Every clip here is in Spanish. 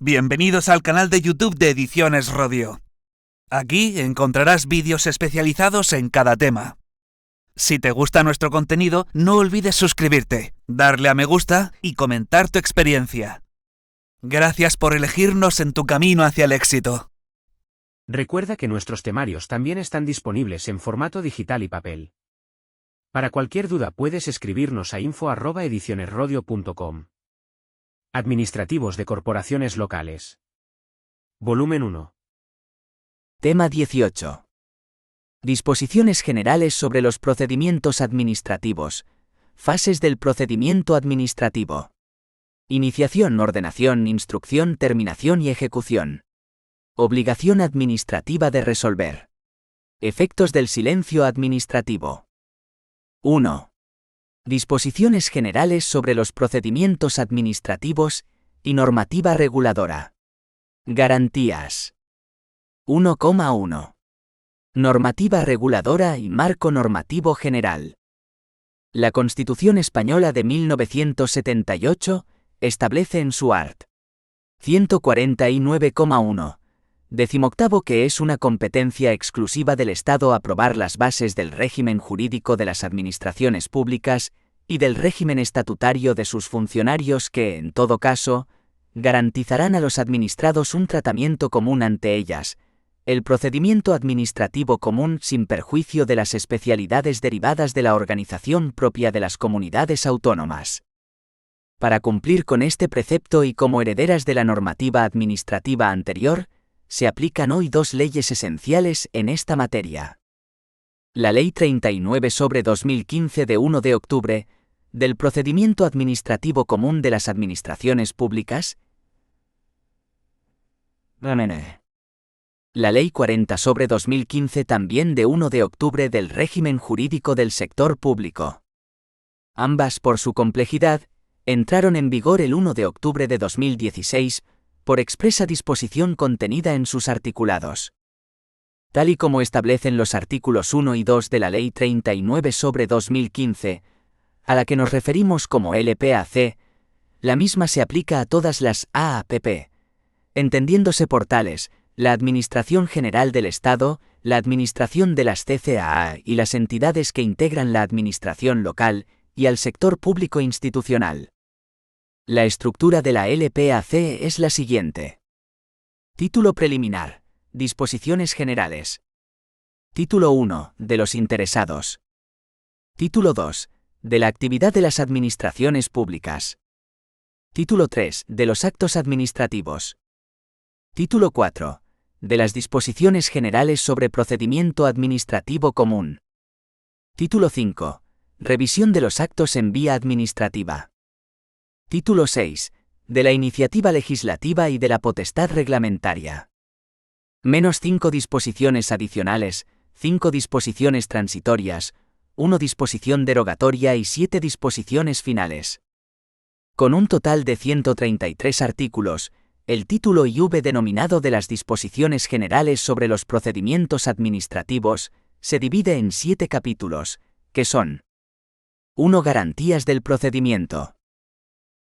Bienvenidos al canal de YouTube de Ediciones Rodio. Aquí encontrarás vídeos especializados en cada tema. Si te gusta nuestro contenido, no olvides suscribirte, darle a me gusta y comentar tu experiencia. Gracias por elegirnos en tu camino hacia el éxito. Recuerda que nuestros temarios también están disponibles en formato digital y papel. Para cualquier duda puedes escribirnos a info@edicionesrodio.com. Administrativos de corporaciones locales. Volumen 1. Tema 18. Disposiciones generales sobre los procedimientos administrativos. Fases del procedimiento administrativo. Iniciación, ordenación, instrucción, terminación y ejecución. Obligación administrativa de resolver. Efectos del silencio administrativo. 1. Disposiciones generales sobre los procedimientos administrativos y normativa reguladora. Garantías. 1,1. Normativa reguladora y marco normativo general. La Constitución Española de 1978 establece en su art. 149,1. 18 que es una competencia exclusiva del Estado aprobar las bases del régimen jurídico de las administraciones públicas y del régimen estatutario de sus funcionarios que, en todo caso, garantizarán a los administrados un tratamiento común ante ellas, el procedimiento administrativo común sin perjuicio de las especialidades derivadas de la organización propia de las comunidades autónomas. Para cumplir con este precepto y como herederas de la normativa administrativa anterior, se aplican hoy dos leyes esenciales en esta materia. La Ley 39/2015 de 1 de octubre, del Procedimiento Administrativo Común de las Administraciones Públicas. La Ley 40/2015 también de 1 de octubre del Régimen Jurídico del Sector Público. Ambas, por su complejidad, entraron en vigor el 1 de octubre de 2016, por expresa disposición contenida en sus articulados. Tal y como establecen los artículos 1 y 2 de la Ley 39/2015, a la que nos referimos como LPAC, la misma se aplica a todas las AAPP, entendiéndose por tales, la Administración General del Estado, la Administración de las CCAA y las entidades que integran la administración local, y al sector público institucional. La estructura de la LPAC es la siguiente. Título preliminar. Disposiciones generales. Título 1. De los interesados. Título 2. De la actividad de las administraciones públicas. Título 3. De los actos administrativos. Título 4. De las disposiciones generales sobre procedimiento administrativo común. Título 5. Revisión de los actos en vía administrativa. Título 6. De la iniciativa legislativa y de la potestad reglamentaria. Menos 5 disposiciones adicionales, 5 disposiciones transitorias, 1 disposición derogatoria y 7 disposiciones finales. Con un total de 133 artículos, el título IV denominado de las disposiciones generales sobre los procedimientos administrativos, se divide en 7 capítulos, que son: 1. Garantías del procedimiento.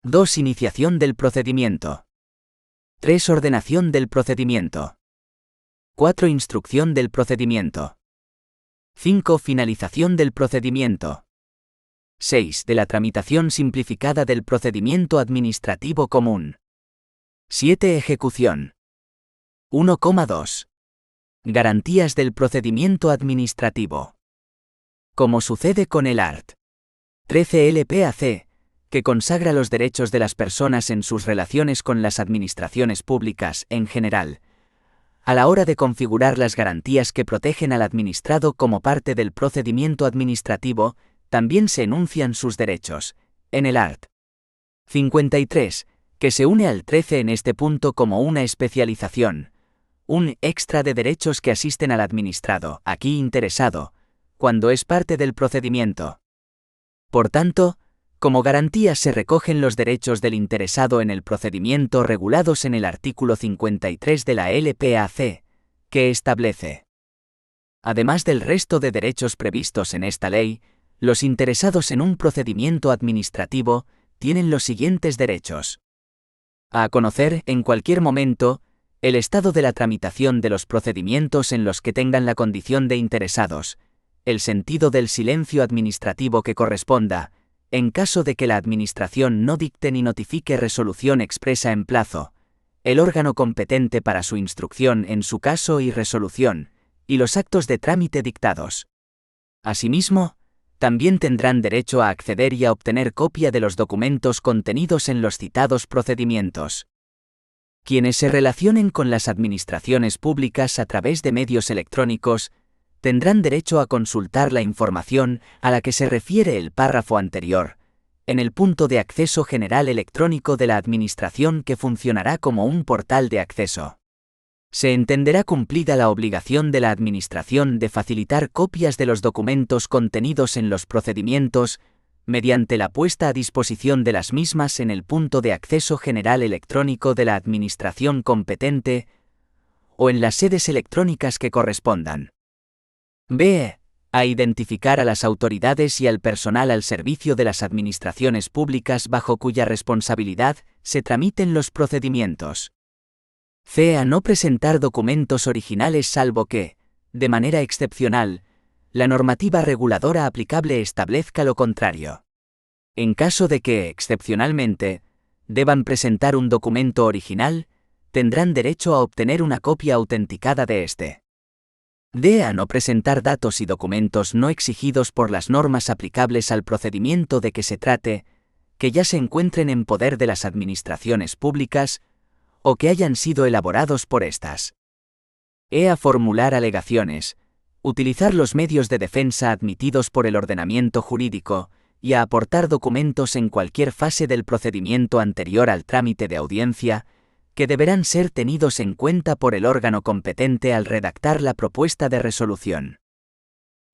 2. Iniciación del procedimiento. 3. Ordenación del procedimiento. 4. Instrucción del procedimiento. 5. Finalización del procedimiento. 6. De la tramitación simplificada del procedimiento administrativo común. 7. Ejecución. 1,2. Garantías del procedimiento administrativo. Como sucede con el art. 13 LPAC, que consagra los derechos de las personas en sus relaciones con las administraciones públicas en general, a la hora de configurar las garantías que protegen al administrado como parte del procedimiento administrativo, también se enuncian sus derechos, en el art. 53, que se une al 13 en este punto como una especialización, un extra de derechos que asisten al administrado, aquí interesado, cuando es parte del procedimiento. Por tanto, como garantías se recogen los derechos del interesado en el procedimiento regulados en el artículo 53 de la LPAC, que establece. Además del resto de derechos previstos en esta ley, los interesados en un procedimiento administrativo tienen los siguientes derechos. A conocer, en cualquier momento, el estado de la tramitación de los procedimientos en los que tengan la condición de interesados, el sentido del silencio administrativo que corresponda, en caso de que la Administración no dicte ni notifique resolución expresa en plazo, el órgano competente para su instrucción en su caso y resolución, y los actos de trámite dictados. Asimismo, también tendrán derecho a acceder y a obtener copia de los documentos contenidos en los citados procedimientos. Quienes se relacionen con las administraciones públicas a través de medios electrónicos tendrán derecho a consultar la información a la que se refiere el párrafo anterior, en el punto de acceso general electrónico de la Administración que funcionará como un portal de acceso. Se entenderá cumplida la obligación de la Administración de facilitar copias de los documentos contenidos en los procedimientos, mediante la puesta a disposición de las mismas en el punto de acceso general electrónico de la Administración competente o en las sedes electrónicas que correspondan. B. A identificar a las autoridades y al personal al servicio de las administraciones públicas bajo cuya responsabilidad se tramiten los procedimientos. C. A no presentar documentos originales salvo que, de manera excepcional, la normativa reguladora aplicable establezca lo contrario. En caso de que, excepcionalmente, deban presentar un documento original, tendrán derecho a obtener una copia autenticada de este. D. A no presentar datos y documentos no exigidos por las normas aplicables al procedimiento de que se trate, que ya se encuentren en poder de las administraciones públicas, o que hayan sido elaborados por estas. E. A formular alegaciones, utilizar los medios de defensa admitidos por el ordenamiento jurídico, y a aportar documentos en cualquier fase del procedimiento anterior al trámite de audiencia, que deberán ser tenidos en cuenta por el órgano competente al redactar la propuesta de resolución.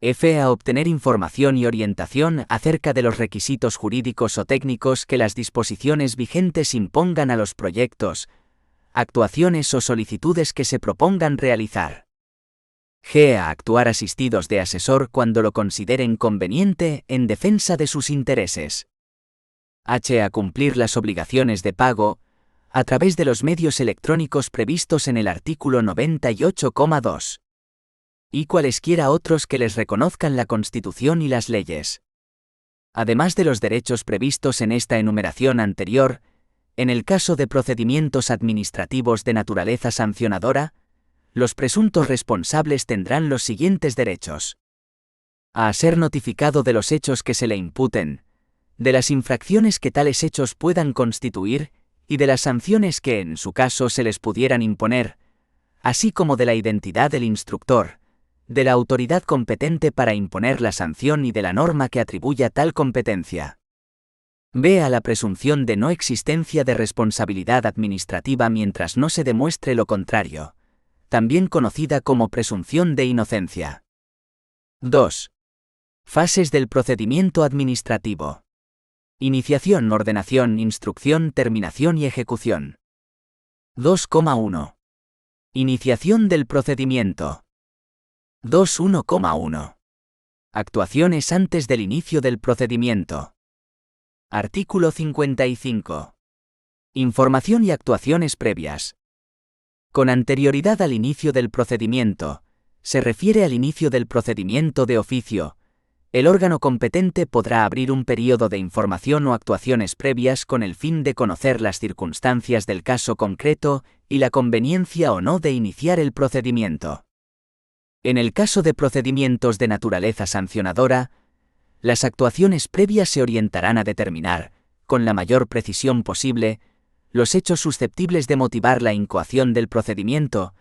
F. A obtener información y orientación acerca de los requisitos jurídicos o técnicos que las disposiciones vigentes impongan a los proyectos, actuaciones o solicitudes que se propongan realizar. G. A actuar asistidos de asesor cuando lo consideren conveniente en defensa de sus intereses. H. A cumplir las obligaciones de pago a través de los medios electrónicos previstos en el artículo 98,2. Y cualesquiera otros que les reconozcan la Constitución y las leyes. Además de los derechos previstos en esta enumeración anterior, en el caso de procedimientos administrativos de naturaleza sancionadora, los presuntos responsables tendrán los siguientes derechos. A ser notificado de los hechos que se le imputen, de las infracciones que tales hechos puedan constituir y de las sanciones que en su caso se les pudieran imponer, así como de la identidad del instructor, de la autoridad competente para imponer la sanción y de la norma que atribuya tal competencia. B. A la presunción de no existencia de responsabilidad administrativa mientras no se demuestre lo contrario, también conocida como presunción de inocencia. 2. Fases del procedimiento administrativo. Iniciación, ordenación, instrucción, terminación y ejecución. 2,1. Iniciación del procedimiento. 2.1,1. Actuaciones antes del inicio del procedimiento. Artículo 55. Información y actuaciones previas. Con anterioridad al inicio del procedimiento, se refiere al inicio del procedimiento de oficio, el órgano competente podrá abrir un período de información o actuaciones previas con el fin de conocer las circunstancias del caso concreto y la conveniencia o no de iniciar el procedimiento. En el caso de procedimientos de naturaleza sancionadora, las actuaciones previas se orientarán a determinar, con la mayor precisión posible, los hechos susceptibles de motivar la incoación del procedimiento,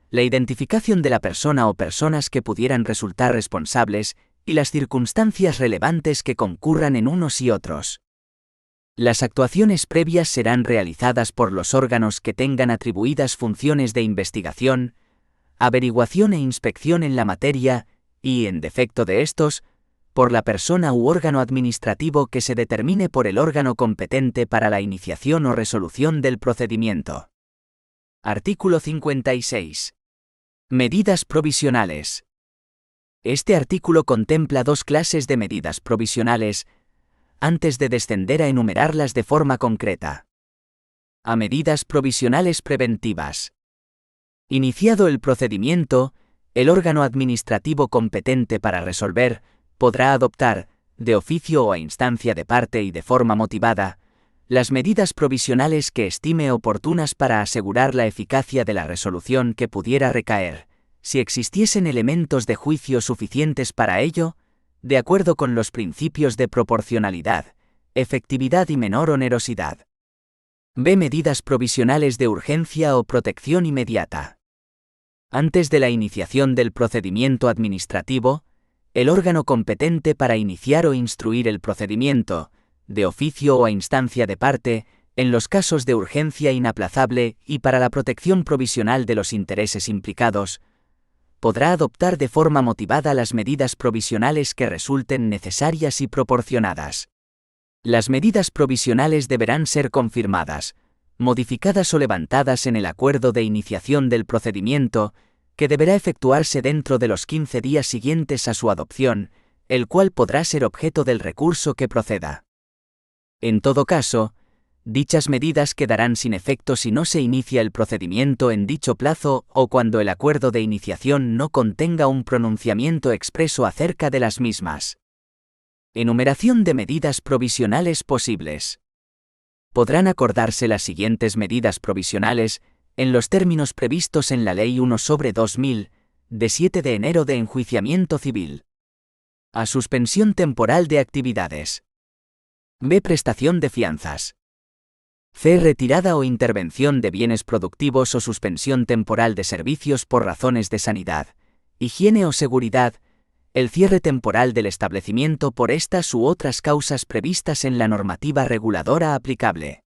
la identificación de la persona o personas que pudieran resultar responsables y las circunstancias relevantes que concurran en unos y otros. Las actuaciones previas serán realizadas por los órganos que tengan atribuidas funciones de investigación, averiguación e inspección en la materia y, en defecto de estos, por la persona u órgano administrativo que se determine por el órgano competente para la iniciación o resolución del procedimiento. Artículo 56. Medidas provisionales. Este artículo contempla dos clases de medidas provisionales, antes de descender a enumerarlas de forma concreta. A medidas provisionales preventivas. Iniciado el procedimiento, el órgano administrativo competente para resolver podrá adoptar, de oficio o a instancia de parte y de forma motivada, las medidas provisionales que estime oportunas para asegurar la eficacia de la resolución que pudiera recaer, si existiesen elementos de juicio suficientes para ello, de acuerdo con los principios de proporcionalidad, efectividad y menor onerosidad. B. Medidas provisionales de urgencia o protección inmediata. Antes de la iniciación del procedimiento administrativo, el órgano competente para iniciar o instruir el procedimiento, de oficio o a instancia de parte, en los casos de urgencia inaplazable y para la protección provisional de los intereses implicados, podrá adoptar de forma motivada las medidas provisionales que resulten necesarias y proporcionadas. Las medidas provisionales deberán ser confirmadas, modificadas o levantadas en el acuerdo de iniciación del procedimiento, que deberá efectuarse dentro de los 15 días siguientes a su adopción, el cual podrá ser objeto del recurso que proceda. En todo caso, dichas medidas quedarán sin efecto si no se inicia el procedimiento en dicho plazo o cuando el acuerdo de iniciación no contenga un pronunciamiento expreso acerca de las mismas. Enumeración de medidas provisionales posibles. Podrán acordarse las siguientes medidas provisionales, en los términos previstos en la Ley 1/2000, de 7 de enero de enjuiciamiento civil. A. Suspensión temporal de actividades. B. Prestación de fianzas. C. Retirada o intervención de bienes productivos o suspensión temporal de servicios por razones de sanidad, higiene o seguridad, el cierre temporal del establecimiento por estas u otras causas previstas en la normativa reguladora aplicable.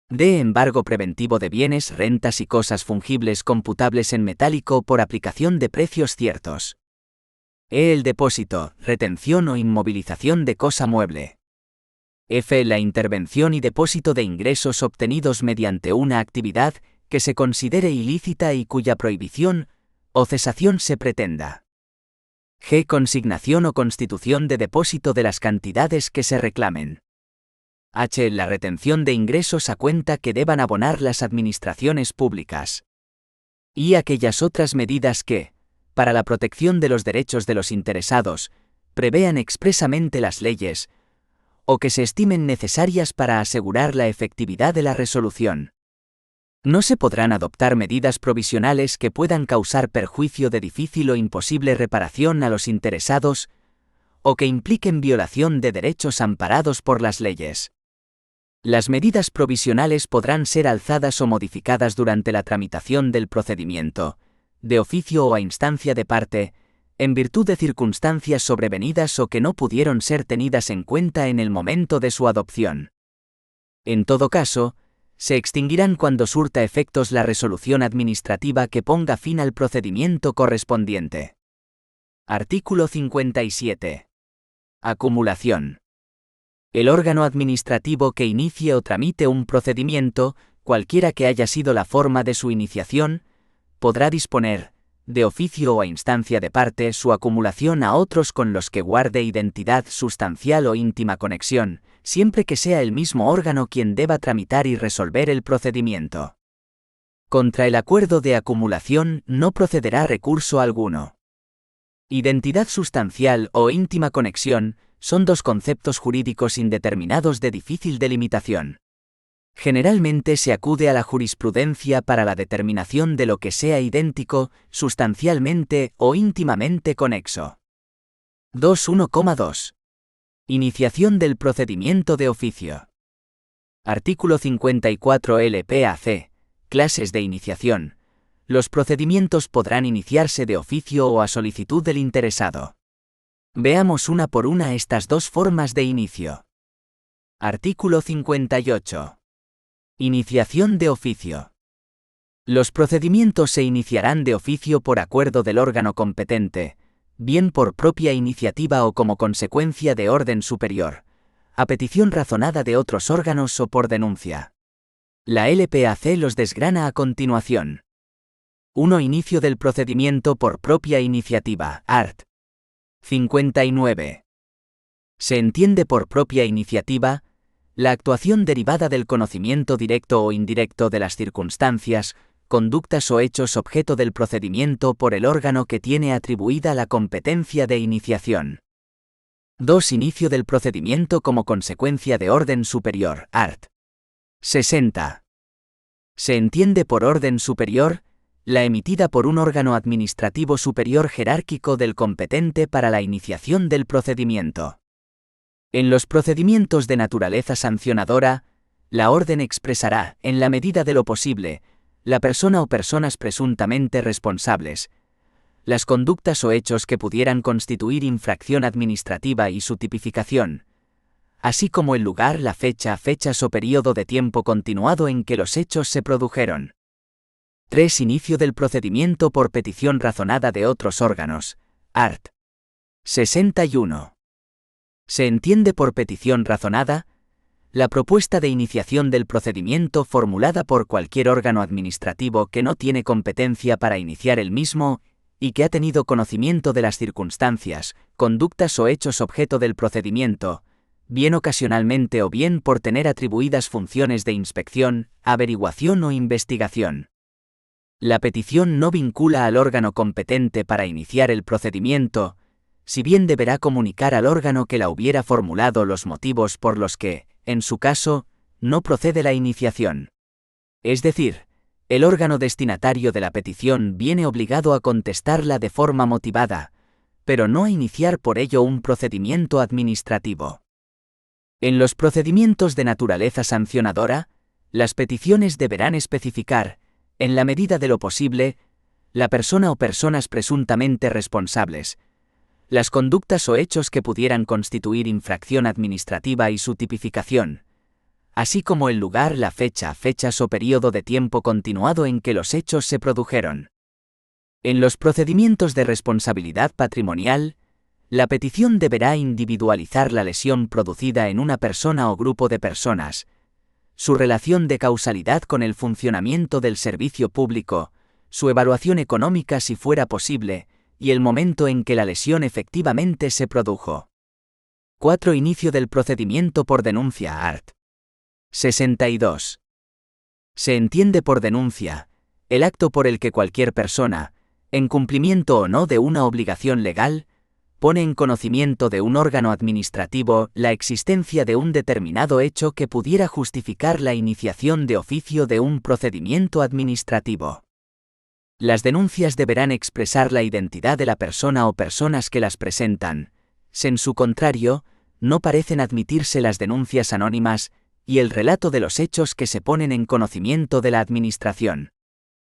D. Embargo preventivo de bienes, rentas y cosas fungibles computables en metálico por aplicación de precios ciertos. E. El depósito, retención o inmovilización de cosa mueble. F. La intervención y depósito de ingresos obtenidos mediante una actividad que se considere ilícita y cuya prohibición o cesación se pretenda. G. Consignación o constitución de depósito de las cantidades que se reclamen. H. La retención de ingresos a cuenta que deban abonar las administraciones públicas. Y aquellas otras medidas que, para la protección de los derechos de los interesados, prevean expresamente las leyes, o que se estimen necesarias para asegurar la efectividad de la resolución. No se podrán adoptar medidas provisionales que puedan causar perjuicio de difícil o imposible reparación a los interesados, o que impliquen violación de derechos amparados por las leyes. Las medidas provisionales podrán ser alzadas o modificadas durante la tramitación del procedimiento, de oficio o a instancia de parte, en virtud de circunstancias sobrevenidas o que no pudieron ser tenidas en cuenta en el momento de su adopción. En todo caso, se extinguirán cuando surta efectos la resolución administrativa que ponga fin al procedimiento correspondiente. Artículo 57. Acumulación. El órgano administrativo que inicie o tramite un procedimiento, cualquiera que haya sido la forma de su iniciación, podrá disponer, de oficio o a instancia de parte, su acumulación a otros con los que guarde identidad sustancial o íntima conexión, siempre que sea el mismo órgano quien deba tramitar y resolver el procedimiento. Contra el acuerdo de acumulación no procederá recurso alguno. Identidad sustancial o íntima conexión son dos conceptos jurídicos indeterminados de difícil delimitación. Generalmente se acude a la jurisprudencia para la determinación de lo que sea idéntico, sustancialmente o íntimamente conexo. 2.1.2. Iniciación del procedimiento de oficio. Artículo 54 LPAC. Clases de iniciación. Los procedimientos podrán iniciarse de oficio o a solicitud del interesado. Veamos una por una estas dos formas de inicio. Artículo 58. Iniciación de oficio. Los procedimientos se iniciarán de oficio por acuerdo del órgano competente, bien por propia iniciativa o como consecuencia de orden superior, a petición razonada de otros órganos o por denuncia. La LPAC los desgrana a continuación. 1. Inicio del procedimiento por propia iniciativa, art. 59. Se entiende por propia iniciativa La actuación derivada del conocimiento directo o indirecto de las circunstancias, conductas o hechos objeto del procedimiento por el órgano que tiene atribuida la competencia de iniciación. 2. Inicio del procedimiento como consecuencia de orden superior, art. 60. Se entiende por orden superior la emitida por un órgano administrativo superior jerárquico del competente para la iniciación del procedimiento. En los procedimientos de naturaleza sancionadora, la orden expresará, en la medida de lo posible, la persona o personas presuntamente responsables, las conductas o hechos que pudieran constituir infracción administrativa y su tipificación, así como el lugar, la fecha, fechas o período de tiempo continuado en que los hechos se produjeron. 3. Inicio del procedimiento por petición razonada de otros órganos, art. 61. Se entiende por petición razonada la propuesta de iniciación del procedimiento formulada por cualquier órgano administrativo que no tiene competencia para iniciar el mismo y que ha tenido conocimiento de las circunstancias, conductas o hechos objeto del procedimiento, bien ocasionalmente o bien por tener atribuidas funciones de inspección, averiguación o investigación. La petición no vincula al órgano competente para iniciar el procedimiento, si bien deberá comunicar al órgano que la hubiera formulado los motivos por los que, en su caso, no procede la iniciación. Es decir, el órgano destinatario de la petición viene obligado a contestarla de forma motivada, pero no a iniciar por ello un procedimiento administrativo. En los procedimientos de naturaleza sancionadora, las peticiones deberán especificar, en la medida de lo posible, la persona o personas presuntamente responsables, las conductas o hechos que pudieran constituir infracción administrativa y su tipificación, así como el lugar, la fecha, fechas o período de tiempo continuado en que los hechos se produjeron. En los procedimientos de responsabilidad patrimonial, la petición deberá individualizar la lesión producida en una persona o grupo de personas, su relación de causalidad con el funcionamiento del servicio público, su evaluación económica si fuera posible, y el momento en que la lesión efectivamente se produjo. 4. Inicio del procedimiento por denuncia, art. 62. Se entiende por denuncia el acto por el que cualquier persona, en cumplimiento o no de una obligación legal, pone en conocimiento de un órgano administrativo la existencia de un determinado hecho que pudiera justificar la iniciación de oficio de un procedimiento administrativo. Las denuncias deberán expresar la identidad de la persona o personas que las presentan, si en su contrario, no parecen admitirse las denuncias anónimas y el relato de los hechos que se ponen en conocimiento de la Administración.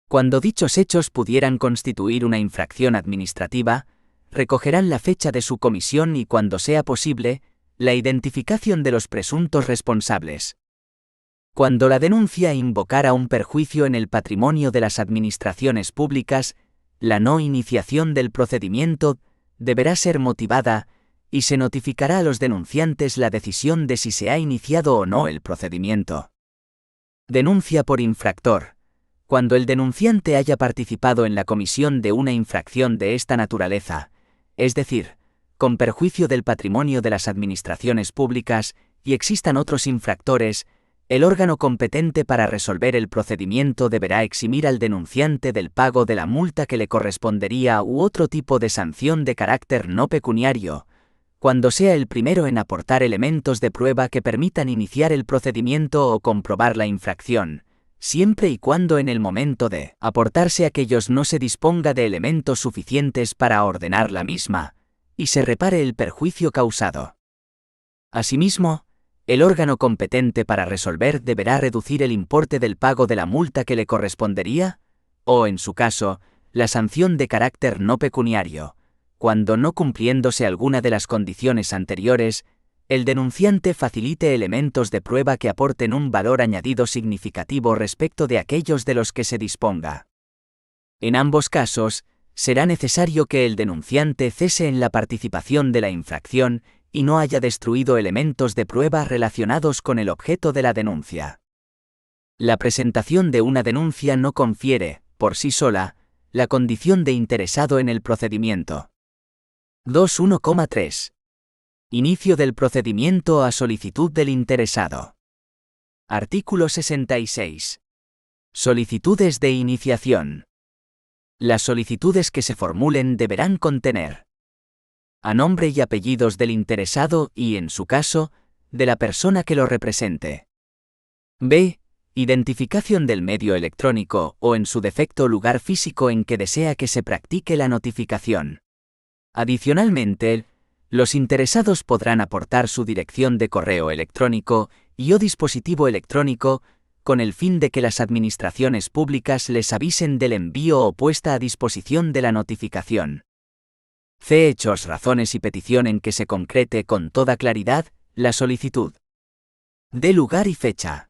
Cuando dichos hechos pudieran constituir una infracción administrativa, recogerán la fecha de su comisión y, cuando sea posible, la identificación de los presuntos responsables. Cuando la denuncia invocara un perjuicio en el patrimonio de las administraciones públicas, la no iniciación del procedimiento deberá ser motivada y se notificará a los denunciantes la decisión de si se ha iniciado o no el procedimiento. Denuncia por infractor. Cuando el denunciante haya participado en la comisión de una infracción de esta naturaleza, es decir, con perjuicio del patrimonio de las administraciones públicas, y existan otros infractores, el órgano competente para resolver el procedimiento deberá eximir al denunciante del pago de la multa que le correspondería u otro tipo de sanción de carácter no pecuniario, cuando sea el primero en aportar elementos de prueba que permitan iniciar el procedimiento o comprobar la infracción, siempre y cuando en el momento de aportarse aquellos no se disponga de elementos suficientes para ordenar la misma, y se repare el perjuicio causado. Asimismo, el órgano competente para resolver deberá reducir el importe del pago de la multa que le correspondería, o, en su caso, la sanción de carácter no pecuniario, cuando, no cumpliéndose alguna de las condiciones anteriores, el denunciante facilite elementos de prueba que aporten un valor añadido significativo respecto de aquellos de los que se disponga. En ambos casos, será necesario que el denunciante cese en la participación de la infracción y no haya destruido elementos de prueba relacionados con el objeto de la denuncia. La presentación de una denuncia no confiere, por sí sola, la condición de interesado en el procedimiento. 2.1,3. Inicio del procedimiento a solicitud del interesado. Artículo 66. Solicitudes de iniciación. Las solicitudes que se formulen deberán contener a nombre y apellidos del interesado y, en su caso, de la persona que lo represente. B. Identificación del medio electrónico o, en su defecto, lugar físico en que desea que se practique la notificación. Adicionalmente, los interesados podrán aportar su dirección de correo electrónico y o dispositivo electrónico con el fin de que las administraciones públicas les avisen del envío o puesta a disposición de la notificación. C. Hechos, razones y petición en que se concrete con toda claridad la solicitud. D. Lugar y fecha.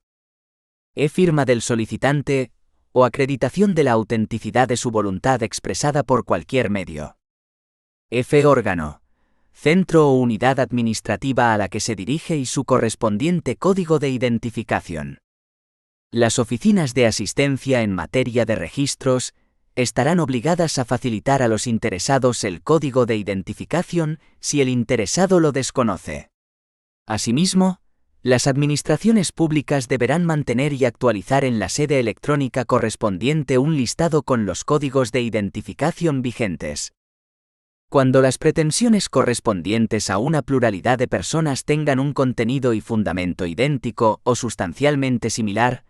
E. Firma del solicitante o acreditación de la autenticidad de su voluntad expresada por cualquier medio. F. Órgano, centro o unidad administrativa a la que se dirige y su correspondiente código de identificación. Las oficinas de asistencia en materia de registros estarán obligadas a facilitar a los interesados el código de identificación si el interesado lo desconoce. Asimismo, las administraciones públicas deberán mantener y actualizar en la sede electrónica correspondiente un listado con los códigos de identificación vigentes. Cuando las pretensiones correspondientes a una pluralidad de personas tengan un contenido y fundamento idéntico o sustancialmente similar,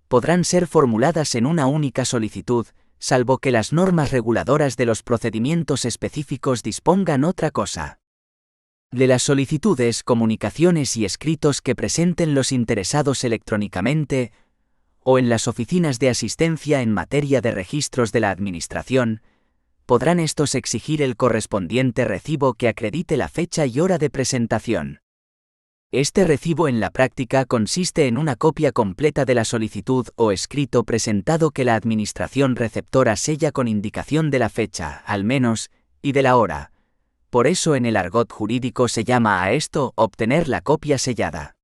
podrán ser formuladas en una única solicitud, salvo que las normas reguladoras de los procedimientos específicos dispongan otra cosa. De las solicitudes, comunicaciones y escritos que presenten los interesados electrónicamente o en las oficinas de asistencia en materia de registros de la Administración, podrán estos exigir el correspondiente recibo que acredite la fecha y hora de presentación. Este recibo en la práctica consiste en una copia completa de la solicitud o escrito presentado que la Administración receptora sella con indicación de la fecha, al menos, y de la hora. Por eso en el argot jurídico se llama a esto obtener la copia sellada.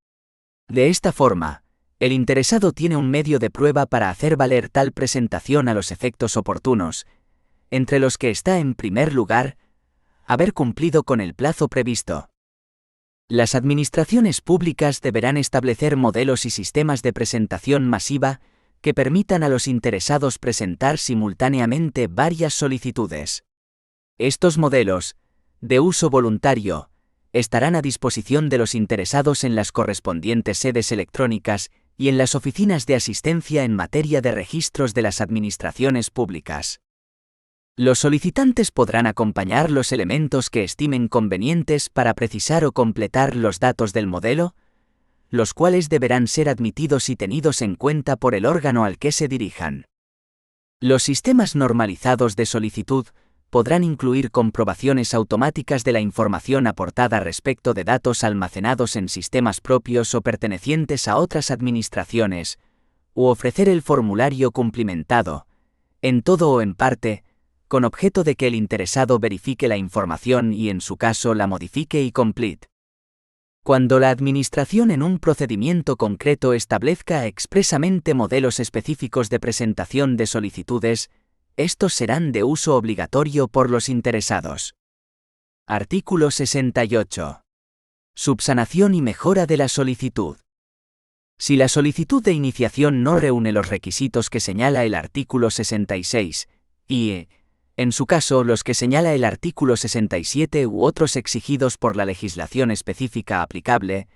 De esta forma, el interesado tiene un medio de prueba para hacer valer tal presentación a los efectos oportunos, entre los que está, en primer lugar, haber cumplido con el plazo previsto. Las administraciones públicas deberán establecer modelos y sistemas de presentación masiva que permitan a los interesados presentar simultáneamente varias solicitudes. Estos modelos, de uso voluntario, estarán a disposición de los interesados en las correspondientes sedes electrónicas y en las oficinas de asistencia en materia de registros de las administraciones públicas. Los solicitantes podrán acompañar los elementos que estimen convenientes para precisar o completar los datos del modelo, los cuales deberán ser admitidos y tenidos en cuenta por el órgano al que se dirijan. Los sistemas normalizados de solicitud podrán incluir comprobaciones automáticas de la información aportada respecto de datos almacenados en sistemas propios o pertenecientes a otras administraciones, u ofrecer el formulario cumplimentado, en todo o en parte, con objeto de que el interesado verifique la información y, en su caso, la modifique y complete. Cuando la Administración en un procedimiento concreto establezca expresamente modelos específicos de presentación de solicitudes, estos serán de uso obligatorio por los interesados. Artículo 68. Subsanación y mejora de la solicitud. Si la solicitud de iniciación no reúne los requisitos que señala el artículo 66, y, en su caso, los que señala el artículo 67 u otros exigidos por la legislación específica aplicable,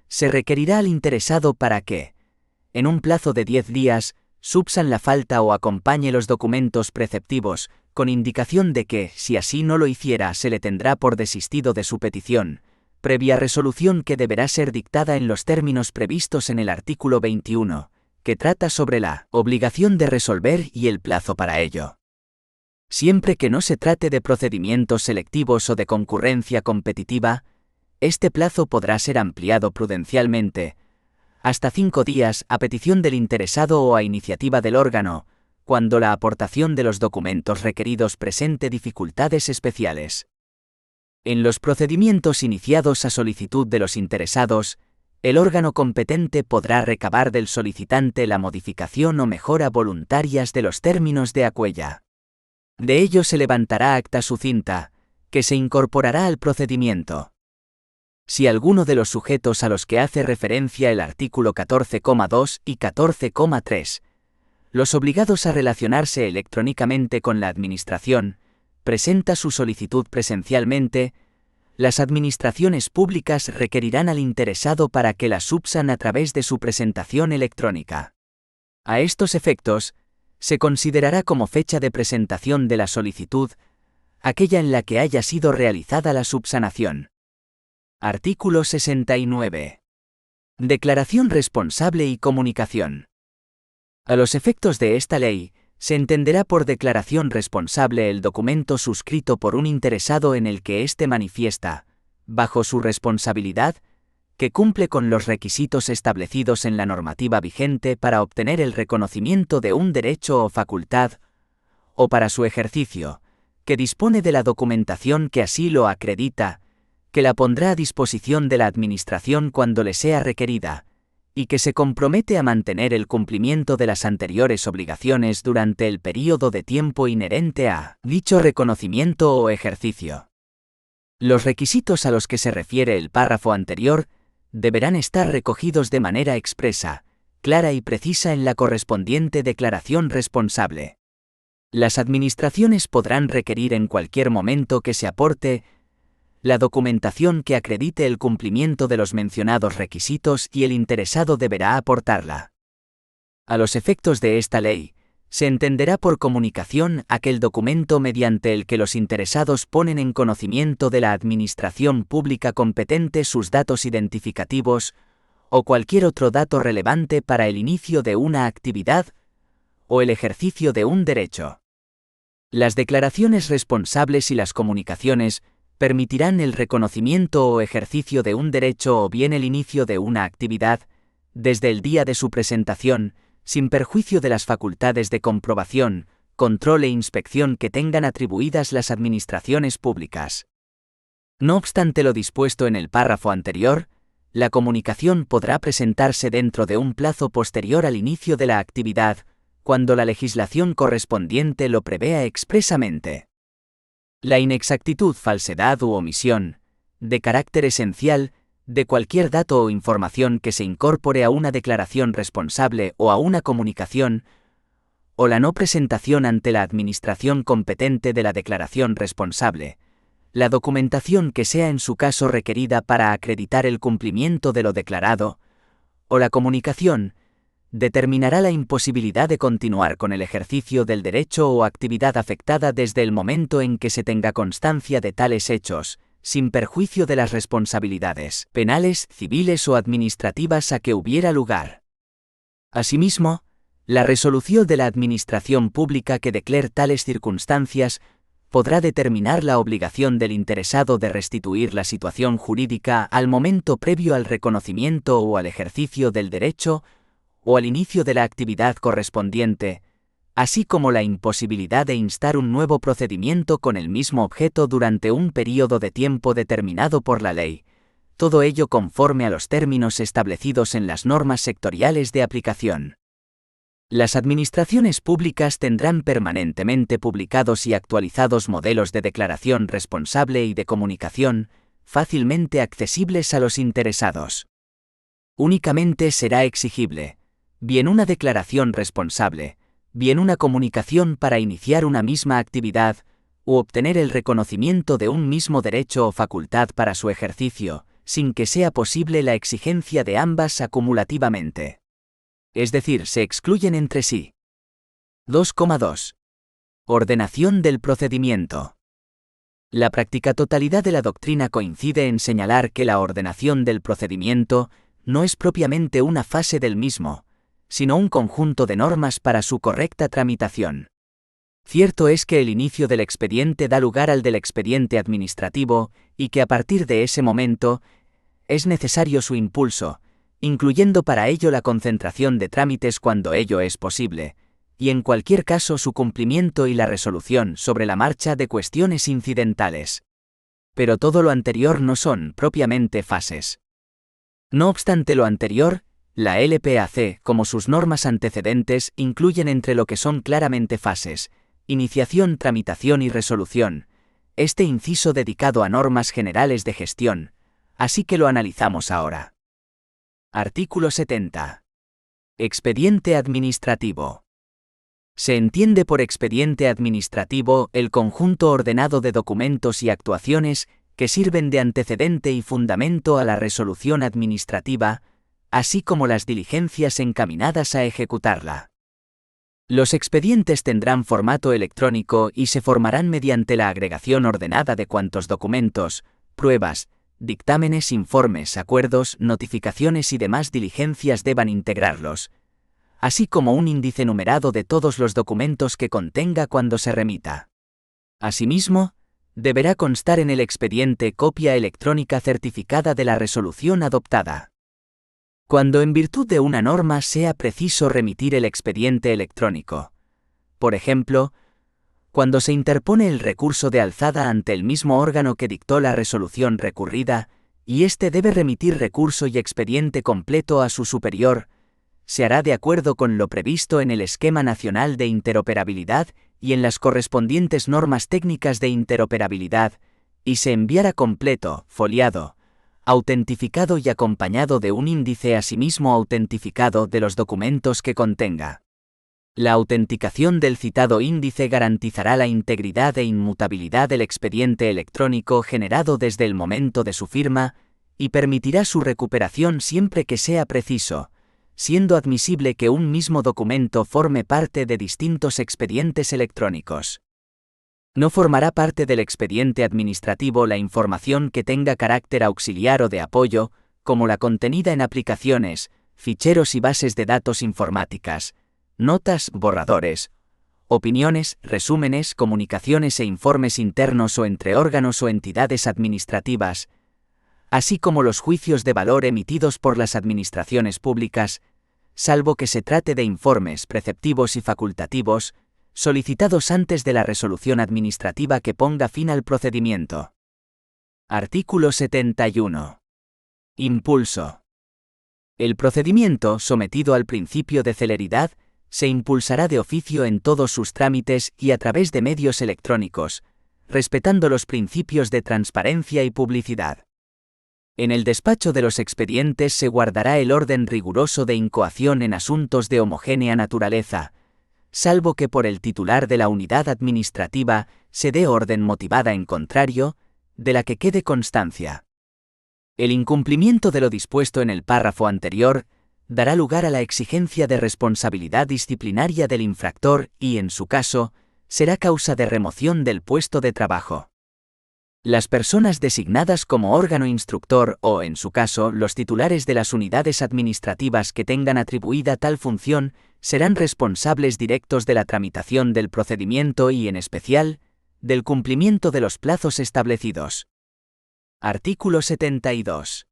se requerirá al interesado para que, en un plazo de 10 días, subsan la falta o acompañe los documentos preceptivos, con indicación de que, si así no lo hiciera, se le tendrá por desistido de su petición, previa resolución que deberá ser dictada en los términos previstos en el artículo 21, que trata sobre la obligación de resolver y el plazo para ello. Siempre que no se trate de procedimientos selectivos o de concurrencia competitiva, este plazo podrá ser ampliado prudencialmente, hasta 5 días a petición del interesado o a iniciativa del órgano, cuando la aportación de los documentos requeridos presente dificultades especiales. En los procedimientos iniciados a solicitud de los interesados, el órgano competente podrá recabar del solicitante la modificación o mejora voluntarias de los términos de acuella. De ello se levantará acta sucinta, que se incorporará al procedimiento. si alguno de los sujetos a los que hace referencia el artículo 14,2 y 14,3, los obligados a relacionarse electrónicamente con la Administración, presenta su solicitud presencialmente, las administraciones públicas requerirán al interesado para que la subsan a través de su presentación electrónica. A estos efectos, se considerará como fecha de presentación de la solicitud aquella en la que haya sido realizada la subsanación. Artículo 69. Declaración responsable y comunicación. A los efectos de esta ley, se entenderá por declaración responsable el documento suscrito por un interesado en el que éste manifiesta, bajo su responsabilidad, que cumple con los requisitos establecidos en la normativa vigente para obtener el reconocimiento de un derecho o facultad, o para su ejercicio, que dispone de la documentación que así lo acredita, que la pondrá a disposición de la Administración cuando le sea requerida, y que se compromete a mantener el cumplimiento de las anteriores obligaciones durante el período de tiempo inherente a dicho reconocimiento o ejercicio. Los requisitos a los que se refiere el párrafo anterior deberán estar recogidos de manera expresa, clara y precisa en la correspondiente declaración responsable. Las administraciones podrán requerir en cualquier momento que se aporte la documentación que acredite el cumplimiento de los mencionados requisitos y el interesado deberá aportarla. A los efectos de esta ley, se entenderá por comunicación aquel documento mediante el que los interesados ponen en conocimiento de la Administración pública competente sus datos identificativos o cualquier otro dato relevante para el inicio de una actividad o el ejercicio de un derecho. Las declaraciones responsables y las comunicaciones permitirán el reconocimiento o ejercicio de un derecho o bien el inicio de una actividad, desde el día de su presentación, sin perjuicio de las facultades de comprobación, control e inspección que tengan atribuidas las administraciones públicas. No obstante lo dispuesto en el párrafo anterior, la comunicación podrá presentarse dentro de un plazo posterior al inicio de la actividad, cuando la legislación correspondiente lo prevea expresamente. La inexactitud, falsedad u omisión, de carácter esencial, de cualquier dato o información que se incorpore a una declaración responsable o a una comunicación, o la no presentación ante la administración competente de la declaración responsable, la documentación que sea en su caso requerida para acreditar el cumplimiento de lo declarado, o la comunicación, determinará la imposibilidad de continuar con el ejercicio del derecho o actividad afectada desde el momento en que se tenga constancia de tales hechos, sin perjuicio de las responsabilidades penales, civiles o administrativas a que hubiera lugar. Asimismo, la resolución de la Administración pública que declare tales circunstancias podrá determinar la obligación del interesado de restituir la situación jurídica al momento previo al reconocimiento o al ejercicio del derecho o al inicio de la actividad correspondiente, así como la imposibilidad de instar un nuevo procedimiento con el mismo objeto durante un período de tiempo determinado por la ley, todo ello conforme a los términos establecidos en las normas sectoriales de aplicación. Las administraciones públicas tendrán permanentemente publicados y actualizados modelos de declaración responsable y de comunicación, fácilmente accesibles a los interesados. Únicamente será exigible, bien una declaración responsable, bien una comunicación para iniciar una misma actividad, u obtener el reconocimiento de un mismo derecho o facultad para su ejercicio, sin que sea posible la exigencia de ambas acumulativamente. Es decir, se excluyen entre sí. 2,2. Ordenación del procedimiento. La práctica totalidad de la doctrina coincide en señalar que la ordenación del procedimiento no es propiamente una fase del mismo, sino un conjunto de normas para su correcta tramitación. Cierto es que el inicio del expediente da lugar al del expediente administrativo, y que a partir de ese momento, es necesario su impulso, incluyendo para ello la concentración de trámites cuando ello es posible, y en cualquier caso su cumplimiento y la resolución sobre la marcha de cuestiones incidentales. Pero todo lo anterior no son propiamente fases. No obstante lo anterior, la LPAC, como sus normas antecedentes, incluyen entre lo que son claramente fases, iniciación, tramitación y resolución, este inciso dedicado a normas generales de gestión, así que lo analizamos ahora. Artículo 70. Expediente administrativo. Se entiende por expediente administrativo el conjunto ordenado de documentos y actuaciones que sirven de antecedente y fundamento a la resolución administrativa, así como las diligencias encaminadas a ejecutarla. Los expedientes tendrán formato electrónico y se formarán mediante la agregación ordenada de cuantos documentos, pruebas, dictámenes, informes, acuerdos, notificaciones y demás diligencias deban integrarlos, así como un índice numerado de todos los documentos que contenga cuando se remita. Asimismo, deberá constar en el expediente copia electrónica certificada de la resolución adoptada. Cuando en virtud de una norma sea preciso remitir el expediente electrónico, por ejemplo, cuando se interpone el recurso de alzada ante el mismo órgano que dictó la resolución recurrida, y éste debe remitir recurso y expediente completo a su superior, se hará de acuerdo con lo previsto en el Esquema Nacional de Interoperabilidad y en las correspondientes normas técnicas de interoperabilidad, y se enviará completo, foliado, autentificado y acompañado de un índice asimismo autentificado de los documentos que contenga. La autenticación del citado índice garantizará la integridad e inmutabilidad del expediente electrónico generado desde el momento de su firma y permitirá su recuperación siempre que sea preciso, siendo admisible que un mismo documento forme parte de distintos expedientes electrónicos. No formará parte del expediente administrativo la información que tenga carácter auxiliar o de apoyo, como la contenida en aplicaciones, ficheros y bases de datos informáticas, notas, borradores, opiniones, resúmenes, comunicaciones e informes internos o entre órganos o entidades administrativas, así como los juicios de valor emitidos por las administraciones públicas, salvo que se trate de informes preceptivos y facultativos, solicitados antes de la resolución administrativa que ponga fin al procedimiento. Artículo 71. Impulso. El procedimiento, sometido al principio de celeridad, se impulsará de oficio en todos sus trámites y a través de medios electrónicos, respetando los principios de transparencia y publicidad. En el despacho de los expedientes se guardará el orden riguroso de incoación en asuntos de homogénea naturaleza, salvo que por el titular de la unidad administrativa se dé orden motivada en contrario, de la que quede constancia. El incumplimiento de lo dispuesto en el párrafo anterior dará lugar a la exigencia de responsabilidad disciplinaria del infractor y, en su caso, será causa de remoción del puesto de trabajo. Las personas designadas como órgano instructor o, en su caso, los titulares de las unidades administrativas que tengan atribuida tal función serán responsables directos de la tramitación del procedimiento y, en especial, del cumplimiento de los plazos establecidos. Artículo 72.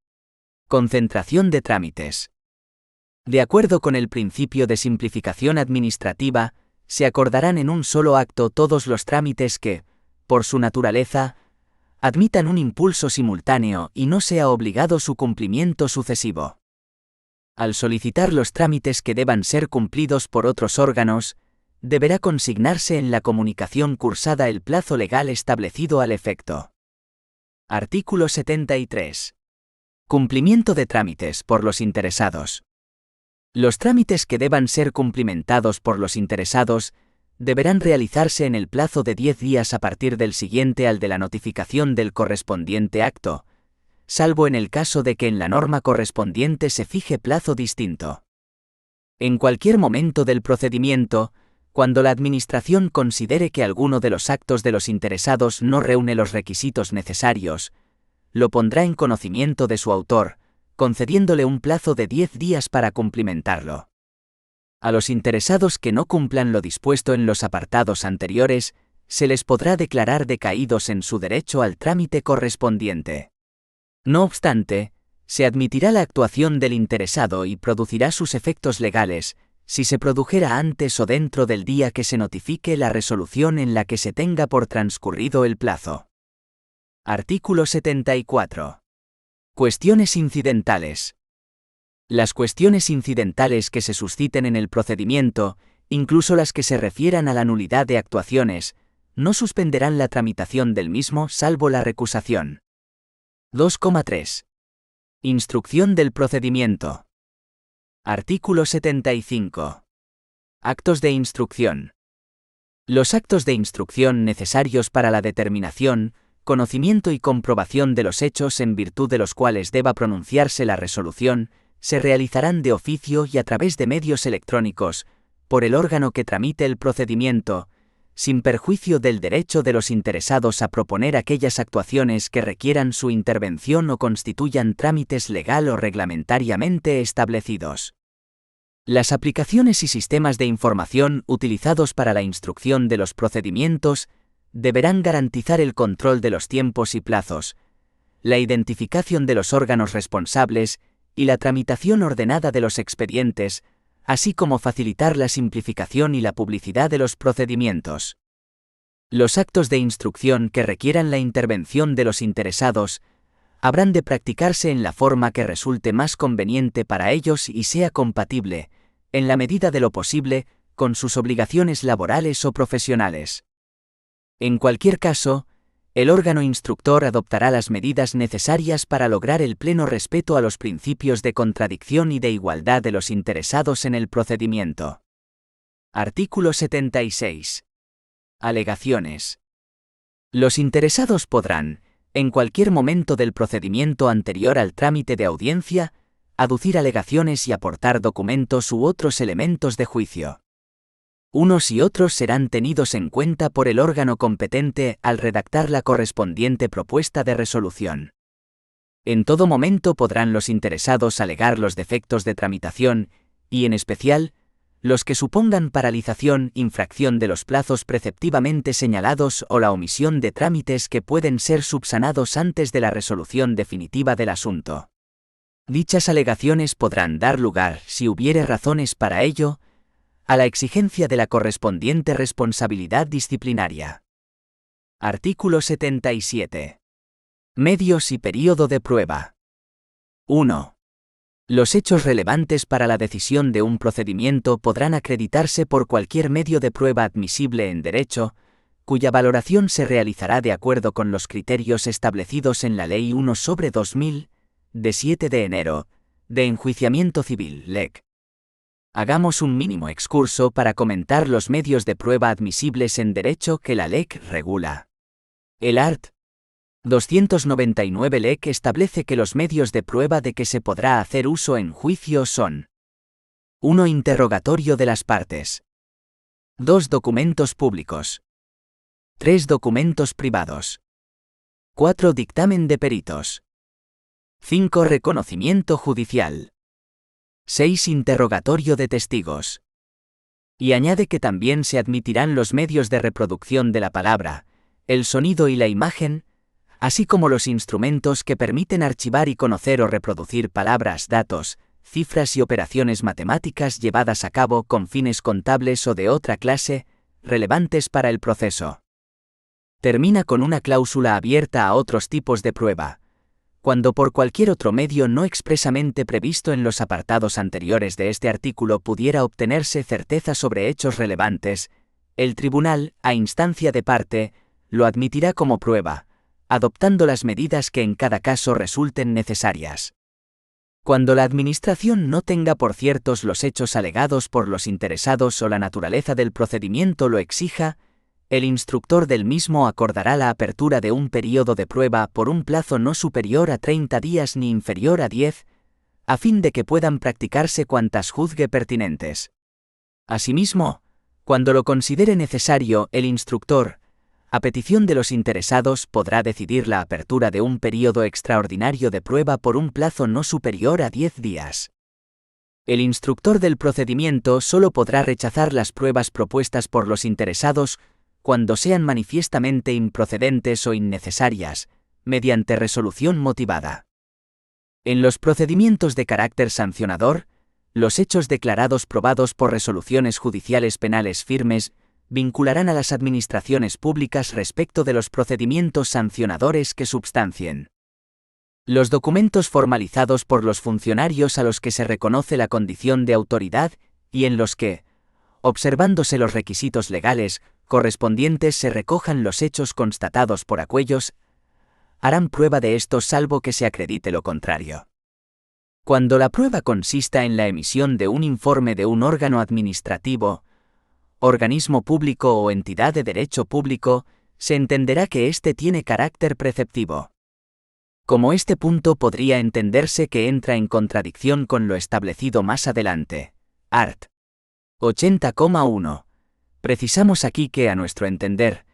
Concentración de trámites. De acuerdo con el principio de simplificación administrativa, se acordarán en un solo acto todos los trámites que, por su naturaleza, admitan un impulso simultáneo y no sea obligado su cumplimiento sucesivo. Al solicitar los trámites que deban ser cumplidos por otros órganos, deberá consignarse en la comunicación cursada el plazo legal establecido al efecto. Artículo 73. Cumplimiento de trámites por los interesados. Los trámites que deban ser cumplimentados por los interesados deberán realizarse en el plazo de 10 días a partir del siguiente al de la notificación del correspondiente acto, salvo en el caso de que en la norma correspondiente se fije plazo distinto. En cualquier momento del procedimiento, cuando la Administración considere que alguno de los actos de los interesados no reúne los requisitos necesarios, lo pondrá en conocimiento de su autor, concediéndole un plazo de 10 días para cumplimentarlo. A los interesados que no cumplan lo dispuesto en los apartados anteriores, se les podrá declarar decaídos en su derecho al trámite correspondiente. No obstante, se admitirá la actuación del interesado y producirá sus efectos legales, si se produjera antes o dentro del día que se notifique la resolución en la que se tenga por transcurrido el plazo. Artículo 74. Cuestiones incidentales. Las cuestiones incidentales que se susciten en el procedimiento, incluso las que se refieran a la nulidad de actuaciones, no suspenderán la tramitación del mismo salvo la recusación. 2,3. Instrucción del procedimiento. Artículo 75. Actos de instrucción. Los actos de instrucción necesarios para la determinación, conocimiento y comprobación de los hechos en virtud de los cuales deba pronunciarse la resolución, se realizarán de oficio y a través de medios electrónicos, por el órgano que tramite el procedimiento, sin perjuicio del derecho de los interesados a proponer aquellas actuaciones que requieran su intervención o constituyan trámites legal o reglamentariamente establecidos. Las aplicaciones y sistemas de información utilizados para la instrucción de los procedimientos deberán garantizar el control de los tiempos y plazos, la identificación de los órganos responsables y la tramitación ordenada de los expedientes, así como facilitar la simplificación y la publicidad de los procedimientos. Los actos de instrucción que requieran la intervención de los interesados habrán de practicarse en la forma que resulte más conveniente para ellos y sea compatible, en la medida de lo posible, con sus obligaciones laborales o profesionales. En cualquier caso, el órgano instructor adoptará las medidas necesarias para lograr el pleno respeto a los principios de contradicción y de igualdad de los interesados en el procedimiento. Artículo 76. Alegaciones. Los interesados podrán, en cualquier momento del procedimiento anterior al trámite de audiencia, aducir alegaciones y aportar documentos u otros elementos de juicio. Unos y otros serán tenidos en cuenta por el órgano competente al redactar la correspondiente propuesta de resolución. En todo momento podrán los interesados alegar los defectos de tramitación y, en especial, los que supongan paralización, infracción de los plazos preceptivamente señalados o la omisión de trámites que pueden ser subsanados antes de la resolución definitiva del asunto. Dichas alegaciones podrán dar lugar, si hubiere razones para ello, a la exigencia de la correspondiente responsabilidad disciplinaria. Artículo 77. Medios y período de prueba. 1. Los hechos relevantes para la decisión de un procedimiento podrán acreditarse por cualquier medio de prueba admisible en derecho, cuya valoración se realizará de acuerdo con los criterios establecidos en la Ley 1/2000, de 7 de enero, de enjuiciamiento civil, LEC. Hagamos un mínimo excurso para comentar los medios de prueba admisibles en derecho que la LEC regula. El art. 299 LEC establece que los medios de prueba de que se podrá hacer uso en juicio son: 1. Interrogatorio de las partes. 2. Documentos públicos. 3. Documentos privados. 4. Dictamen de peritos. 5. Reconocimiento judicial. 6. Interrogatorio de testigos. Y añade que también se admitirán los medios de reproducción de la palabra, el sonido y la imagen, así como los instrumentos que permiten archivar y conocer o reproducir palabras, datos, cifras y operaciones matemáticas llevadas a cabo con fines contables o de otra clase, relevantes para el proceso. Termina con una cláusula abierta a otros tipos de prueba. Cuando por cualquier otro medio no expresamente previsto en los apartados anteriores de este artículo pudiera obtenerse certeza sobre hechos relevantes, el tribunal, a instancia de parte, lo admitirá como prueba, adoptando las medidas que en cada caso resulten necesarias. Cuando la Administración no tenga por ciertos los hechos alegados por los interesados o la naturaleza del procedimiento lo exija, el instructor del mismo acordará la apertura de un período de prueba por un plazo no superior a 30 días ni inferior a 10, a fin de que puedan practicarse cuantas juzgue pertinentes. Asimismo, cuando lo considere necesario, el instructor, a petición de los interesados, podrá decidir la apertura de un período extraordinario de prueba por un plazo no superior a 10 días. El instructor del procedimiento solo podrá rechazar las pruebas propuestas por los interesados cuando sean manifiestamente improcedentes o innecesarias, mediante resolución motivada. En los procedimientos de carácter sancionador, los hechos declarados probados por resoluciones judiciales penales firmes vincularán a las administraciones públicas respecto de los procedimientos sancionadores que substancien. Los documentos formalizados por los funcionarios a los que se reconoce la condición de autoridad y en los que, observándose los requisitos legales correspondientes se recojan los hechos constatados por aquellos, harán prueba de estos salvo que se acredite lo contrario. Cuando la prueba consista en la emisión de un informe de un órgano administrativo, organismo público o entidad de derecho público, se entenderá que éste tiene carácter preceptivo. Como este punto podría entenderse que entra en contradicción con lo establecido más adelante. Art. 80,1. Precisamos aquí que, a nuestro entender,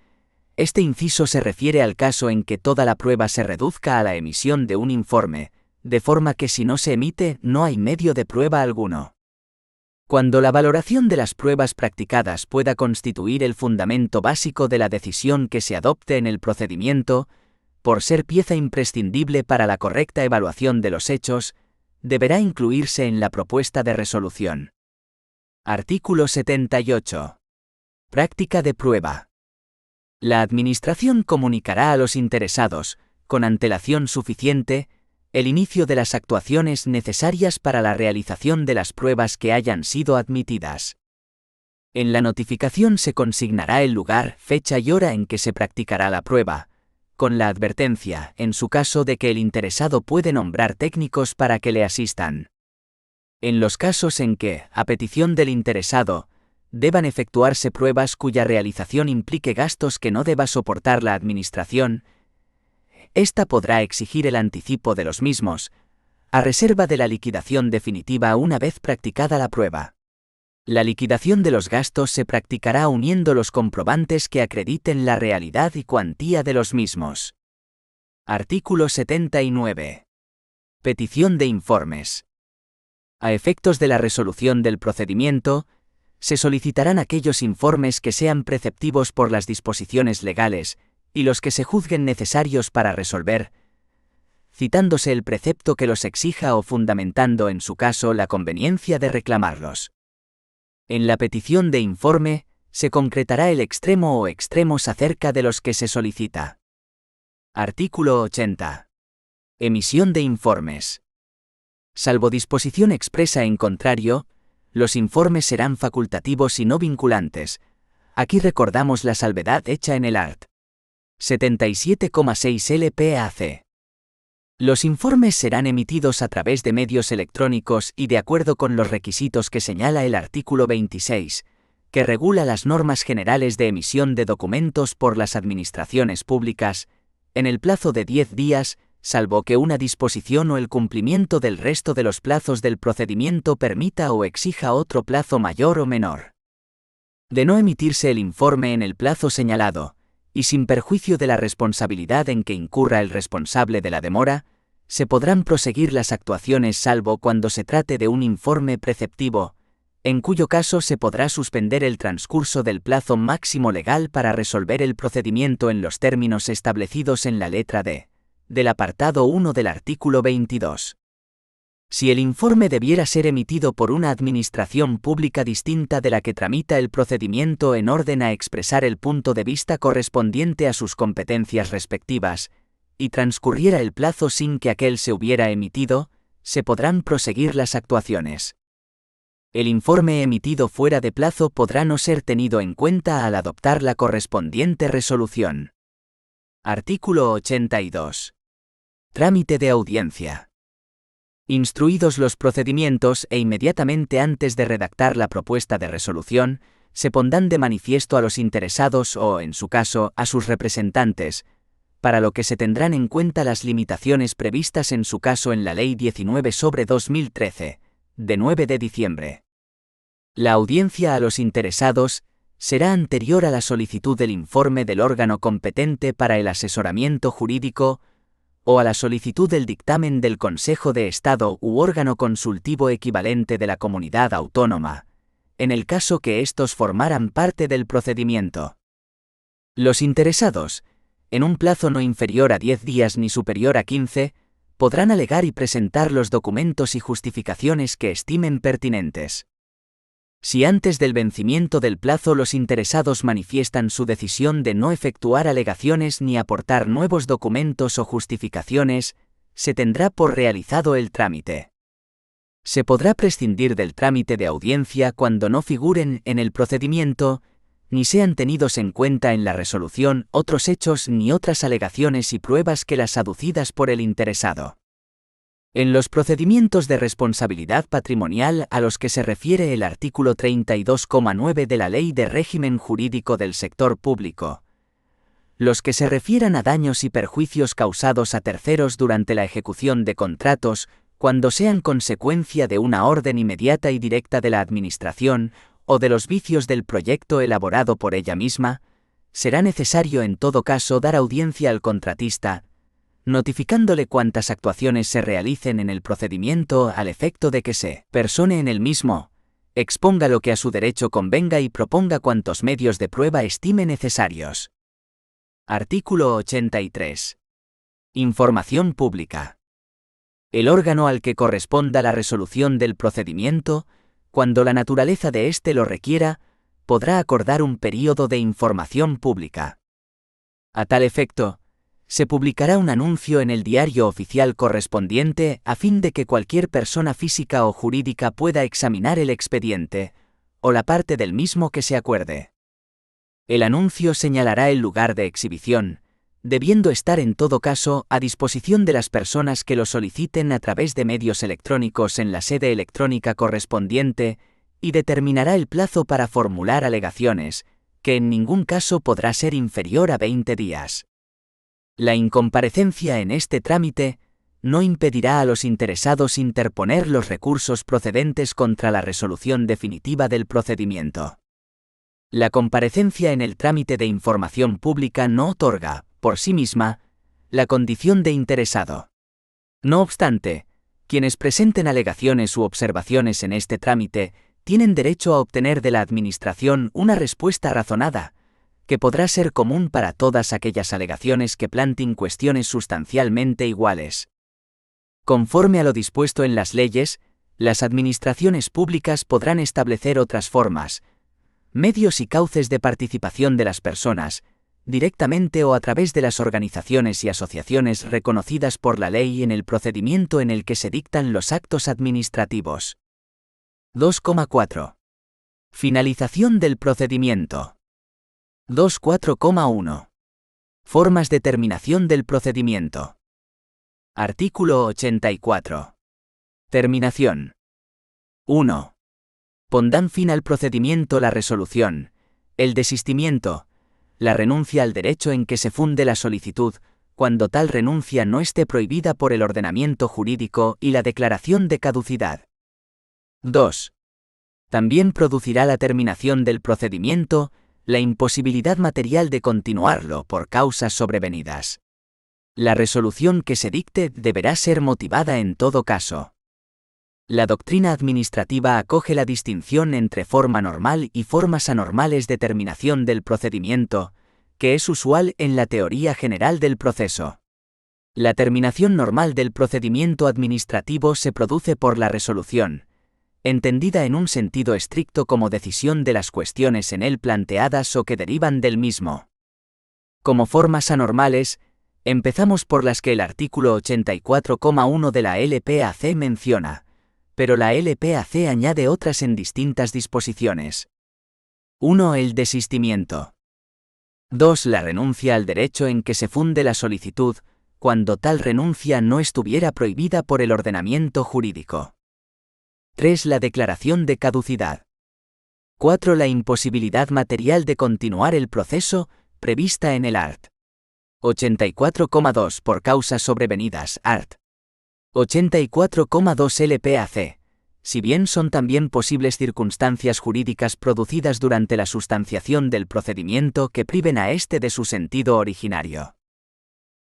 este inciso se refiere al caso en que toda la prueba se reduzca a la emisión de un informe, de forma que si no se emite, no hay medio de prueba alguno. Cuando la valoración de las pruebas practicadas pueda constituir el fundamento básico de la decisión que se adopte en el procedimiento, por ser pieza imprescindible para la correcta evaluación de los hechos, deberá incluirse en la propuesta de resolución. Artículo 78. Práctica de prueba. La Administración comunicará a los interesados, con antelación suficiente, el inicio de las actuaciones necesarias para la realización de las pruebas que hayan sido admitidas. En la notificación se consignará el lugar, fecha y hora en que se practicará la prueba, con la advertencia, en su caso, de que el interesado puede nombrar técnicos para que le asistan. En los casos en que, a petición del interesado, deban efectuarse pruebas cuya realización implique gastos que no deba soportar la Administración, ésta podrá exigir el anticipo de los mismos, a reserva de la liquidación definitiva una vez practicada la prueba. La liquidación de los gastos se practicará uniendo los comprobantes que acrediten la realidad y cuantía de los mismos. Artículo 79. Petición de informes. A efectos de la resolución del procedimiento, se solicitarán aquellos informes que sean preceptivos por las disposiciones legales, y los que se juzguen necesarios para resolver, citándose el precepto que los exija o fundamentando en su caso la conveniencia de reclamarlos. En la petición de informe, se concretará el extremo o extremos acerca de los que se solicita. Artículo 80. Emisión de informes. Salvo disposición expresa en contrario, los informes serán facultativos y no vinculantes. Aquí recordamos la salvedad hecha en el art. 77,6 LPAC. Los informes serán emitidos a través de medios electrónicos y de acuerdo con los requisitos que señala el artículo 26, que regula las normas generales de emisión de documentos por las administraciones públicas, en el plazo de 10 días, salvo que una disposición o el cumplimiento del resto de los plazos del procedimiento permita o exija otro plazo mayor o menor. De no emitirse el informe en el plazo señalado, y sin perjuicio de la responsabilidad en que incurra el responsable de la demora, se podrán proseguir las actuaciones salvo cuando se trate de un informe preceptivo, en cuyo caso se podrá suspender el transcurso del plazo máximo legal para resolver el procedimiento en los términos establecidos en la letra D, del apartado 1 del artículo 22. Si el informe debiera ser emitido por una administración pública distinta de la que tramita el procedimiento en orden a expresar el punto de vista correspondiente a sus competencias respectivas, y transcurriera el plazo sin que aquel se hubiera emitido, se podrán proseguir las actuaciones. El informe emitido fuera de plazo podrá no ser tenido en cuenta al adoptar la correspondiente resolución. Artículo 82. Trámite de audiencia. Instruidos los procedimientos e inmediatamente antes de redactar la propuesta de resolución, se pondrán de manifiesto a los interesados o, en su caso, a sus representantes, para lo que se tendrán en cuenta las limitaciones previstas en su caso en la Ley 19/2013, de 9 de diciembre. La audiencia a los interesados será anterior a la solicitud del informe del órgano competente para el asesoramiento jurídico o a la solicitud del dictamen del Consejo de Estado u órgano consultivo equivalente de la comunidad autónoma, en el caso que éstos formaran parte del procedimiento. Los interesados, en un plazo no inferior a 10 días ni superior a 15, podrán alegar y presentar los documentos y justificaciones que estimen pertinentes. Si antes del vencimiento del plazo los interesados manifiestan su decisión de no efectuar alegaciones ni aportar nuevos documentos o justificaciones, se tendrá por realizado el trámite. Se podrá prescindir del trámite de audiencia cuando no figuren en el procedimiento, ni sean tenidos en cuenta en la resolución otros hechos ni otras alegaciones y pruebas que las aducidas por el interesado. En los procedimientos de responsabilidad patrimonial a los que se refiere el artículo 32,9 de la Ley de Régimen Jurídico del Sector Público, los que se refieran a daños y perjuicios causados a terceros durante la ejecución de contratos, cuando sean consecuencia de una orden inmediata y directa de la Administración o de los vicios del proyecto elaborado por ella misma, será necesario en todo caso dar audiencia al contratista, notificándole cuantas actuaciones se realicen en el procedimiento al efecto de que se persone en el mismo, exponga lo que a su derecho convenga y proponga cuantos medios de prueba estime necesarios. Artículo 83. Información pública. El órgano al que corresponda la resolución del procedimiento, cuando la naturaleza de éste lo requiera, podrá acordar un período de información pública. A tal efecto, se publicará un anuncio en el diario oficial correspondiente a fin de que cualquier persona física o jurídica pueda examinar el expediente, o la parte del mismo que se acuerde. El anuncio señalará el lugar de exhibición, debiendo estar en todo caso a disposición de las personas que lo soliciten a través de medios electrónicos en la sede electrónica correspondiente, y determinará el plazo para formular alegaciones, que en ningún caso podrá ser inferior a 20 días. La incomparecencia en este trámite no impedirá a los interesados interponer los recursos procedentes contra la resolución definitiva del procedimiento. La comparecencia en el trámite de información pública no otorga, por sí misma, la condición de interesado. No obstante, quienes presenten alegaciones u observaciones en este trámite tienen derecho a obtener de la Administración una respuesta razonada, que podrá ser común para todas aquellas alegaciones que planteen cuestiones sustancialmente iguales. Conforme a lo dispuesto en las leyes, las administraciones públicas podrán establecer otras formas, medios y cauces de participación de las personas, directamente o a través de las organizaciones y asociaciones reconocidas por la ley en el procedimiento en el que se dictan los actos administrativos. 2,4. Finalización del procedimiento. 2.4,1. Formas de terminación del procedimiento. Artículo 84. Terminación. 1. Pondrán fin al procedimiento la resolución, el desistimiento, la renuncia al derecho en que se funde la solicitud, cuando tal renuncia no esté prohibida por el ordenamiento jurídico y la declaración de caducidad. 2. También producirá la terminación del procedimiento la imposibilidad material de continuarlo por causas sobrevenidas. La resolución que se dicte deberá ser motivada en todo caso. La doctrina administrativa acoge la distinción entre forma normal y formas anormales de terminación del procedimiento, que es usual en la teoría general del proceso. La terminación normal del procedimiento administrativo se produce por la resolución, entendida en un sentido estricto como decisión de las cuestiones en él planteadas o que derivan del mismo. Como formas anormales, empezamos por las que el artículo 84,1 de la LPAC menciona, pero la LPAC añade otras en distintas disposiciones. 1. El desistimiento. 2. La renuncia al derecho en que se funde la solicitud, cuando tal renuncia no estuviera prohibida por el ordenamiento jurídico. 3. La declaración de caducidad. 4. La imposibilidad material de continuar el proceso, prevista en el art. 84,2 por causas sobrevenidas, art. 84,2 LPAC. Si bien son también posibles circunstancias jurídicas producidas durante la sustanciación del procedimiento que priven a éste de su sentido originario.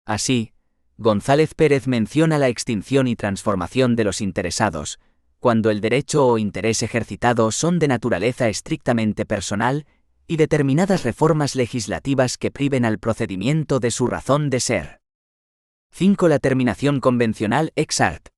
Así, González Pérez menciona la extinción y transformación de los interesados, cuando el derecho o interés ejercitado son de naturaleza estrictamente personal, y determinadas reformas legislativas que priven al procedimiento de su razón de ser. 5. La terminación convencional ex art.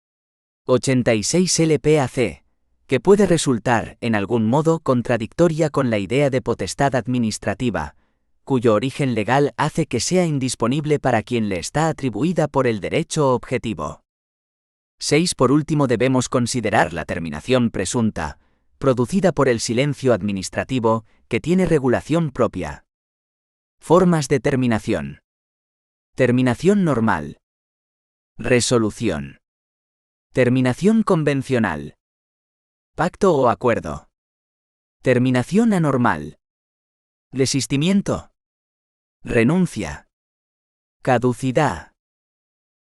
86 LPAC, que puede resultar, en algún modo, contradictoria con la idea de potestad administrativa, cuyo origen legal hace que sea indisponible para quien le está atribuida por el derecho objetivo. 6. Por último debemos considerar la terminación presunta, producida por el silencio administrativo, que tiene regulación propia. Formas de terminación. Terminación normal. Resolución. Terminación convencional. Pacto o acuerdo. Terminación anormal. Desistimiento. Renuncia. Caducidad.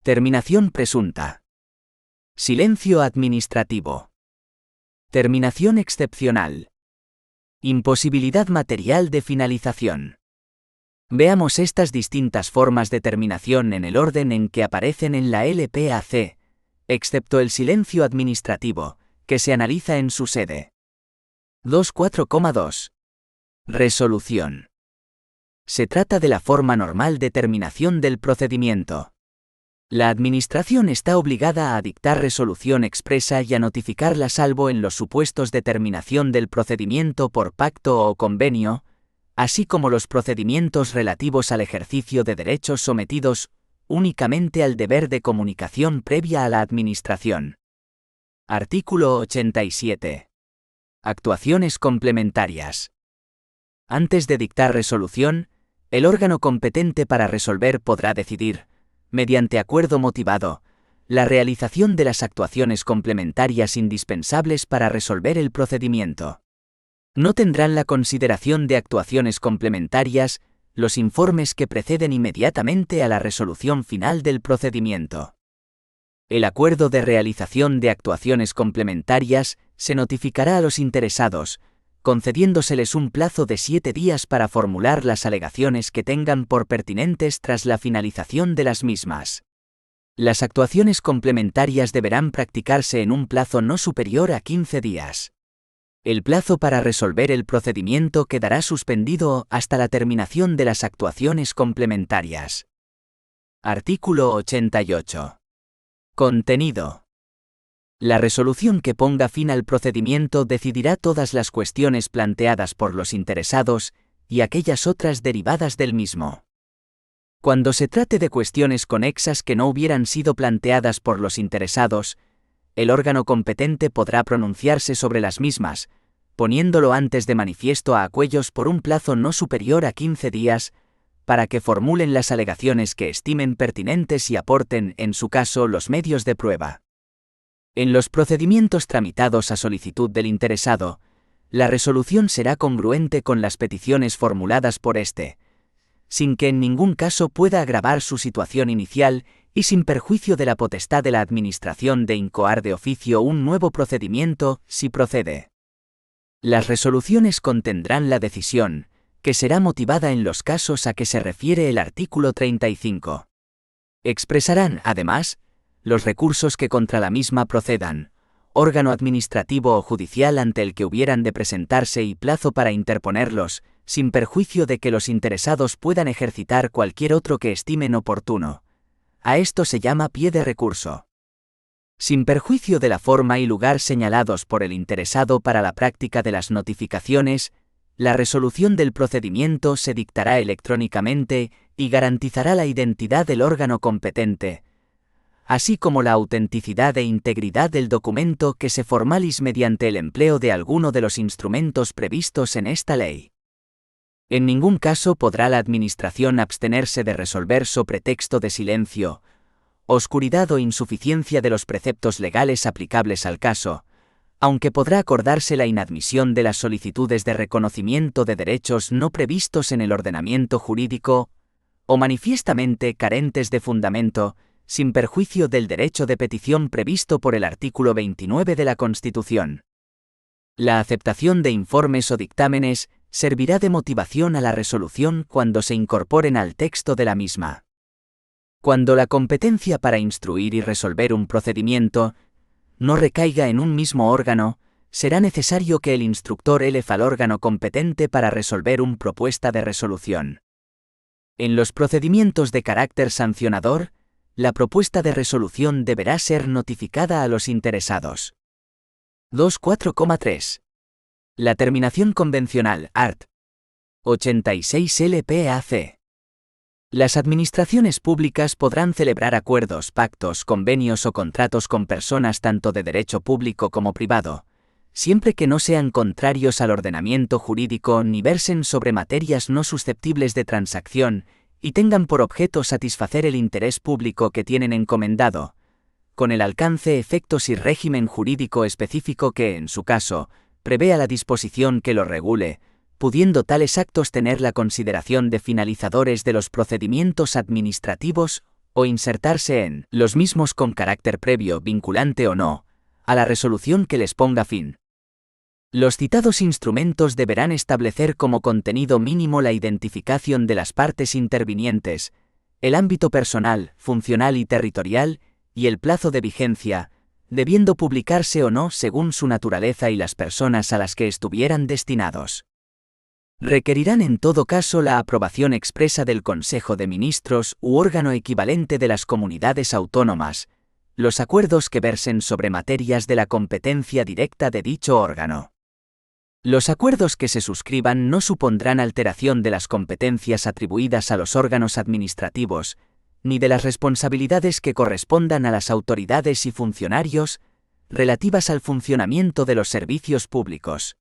Terminación presunta. Silencio administrativo. Terminación excepcional. Imposibilidad material de finalización. Veamos estas distintas formas de terminación en el orden en que aparecen en la LPAC, excepto el silencio administrativo, que se analiza en su sede. 2.4.2. Resolución. Se trata de la forma normal de terminación del procedimiento. La Administración está obligada a dictar resolución expresa y a notificarla salvo en los supuestos de terminación del procedimiento por pacto o convenio, así como los procedimientos relativos al ejercicio de derechos sometidos únicamente al deber de comunicación previa a la Administración. Artículo 87. Actuaciones complementarias. Antes de dictar resolución, el órgano competente para resolver podrá decidir, mediante acuerdo motivado, la realización de las actuaciones complementarias indispensables para resolver el procedimiento. No tendrán la consideración de actuaciones complementarias los informes que preceden inmediatamente a la resolución final del procedimiento. El acuerdo de realización de actuaciones complementarias se notificará a los interesados, concediéndoseles un plazo de 7 días para formular las alegaciones que tengan por pertinentes tras la finalización de las mismas. Las actuaciones complementarias deberán practicarse en un plazo no superior a 15 días. El plazo para resolver el procedimiento quedará suspendido hasta la terminación de las actuaciones complementarias. Artículo 88. Contenido. La resolución que ponga fin al procedimiento decidirá todas las cuestiones planteadas por los interesados y aquellas otras derivadas del mismo. Cuando se trate de cuestiones conexas que no hubieran sido planteadas por los interesados, el órgano competente podrá pronunciarse sobre las mismas, poniéndolo antes de manifiesto a aquellos por un plazo no superior a 15 días, para que formulen las alegaciones que estimen pertinentes y aporten, en su caso, los medios de prueba. En los procedimientos tramitados a solicitud del interesado, la resolución será congruente con las peticiones formuladas por éste, sin que en ningún caso pueda agravar su situación inicial y sin perjuicio de la potestad de la Administración de incoar de oficio un nuevo procedimiento, si procede. Las resoluciones contendrán la decisión, que será motivada en los casos a que se refiere el artículo 35. Expresarán, además, los recursos que contra la misma procedan, órgano administrativo o judicial ante el que hubieran de presentarse y plazo para interponerlos, sin perjuicio de que los interesados puedan ejercitar cualquier otro que estimen oportuno. A esto se llama pie de recurso. Sin perjuicio de la forma y lugar señalados por el interesado para la práctica de las notificaciones, la resolución del procedimiento se dictará electrónicamente y garantizará la identidad del órgano competente, así como la autenticidad e integridad del documento que se formalis mediante el empleo de alguno de los instrumentos previstos en esta ley. En ningún caso podrá la Administración abstenerse de resolver so pretexto de silencio, oscuridad o insuficiencia de los preceptos legales aplicables al caso, aunque podrá acordarse la inadmisión de las solicitudes de reconocimiento de derechos no previstos en el ordenamiento jurídico, o manifiestamente carentes de fundamento, sin perjuicio del derecho de petición previsto por el artículo 29 de la Constitución. La aceptación de informes o dictámenes servirá de motivación a la resolución cuando se incorporen al texto de la misma. Cuando la competencia para instruir y resolver un procedimiento no recaiga en un mismo órgano, será necesario que el instructor elefe al órgano competente para resolver una propuesta de resolución. En los procedimientos de carácter sancionador, la propuesta de resolución deberá ser notificada a los interesados. 2.4.3. La terminación convencional, art. 86 LPAC. Las administraciones públicas podrán celebrar acuerdos, pactos, convenios o contratos con personas tanto de derecho público como privado, siempre que no sean contrarios al ordenamiento jurídico ni versen sobre materias no susceptibles de transacción y tengan por objeto satisfacer el interés público que tienen encomendado, con el alcance, efectos y régimen jurídico específico que, en su caso, prevea la disposición que lo regule, pudiendo tales actos tener la consideración de finalizadores de los procedimientos administrativos o insertarse en los mismos con carácter previo, vinculante o no, a la resolución que les ponga fin. Los citados instrumentos deberán establecer como contenido mínimo la identificación de las partes intervinientes, el ámbito personal, funcional y territorial, y el plazo de vigencia, debiendo publicarse o no según su naturaleza y las personas a las que estuvieran destinados. Requerirán en todo caso la aprobación expresa del Consejo de Ministros u órgano equivalente de las comunidades autónomas, los acuerdos que versen sobre materias de la competencia directa de dicho órgano. Los acuerdos que se suscriban no supondrán alteración de las competencias atribuidas a los órganos administrativos, ni de las responsabilidades que correspondan a las autoridades y funcionarios relativas al funcionamiento de los servicios públicos.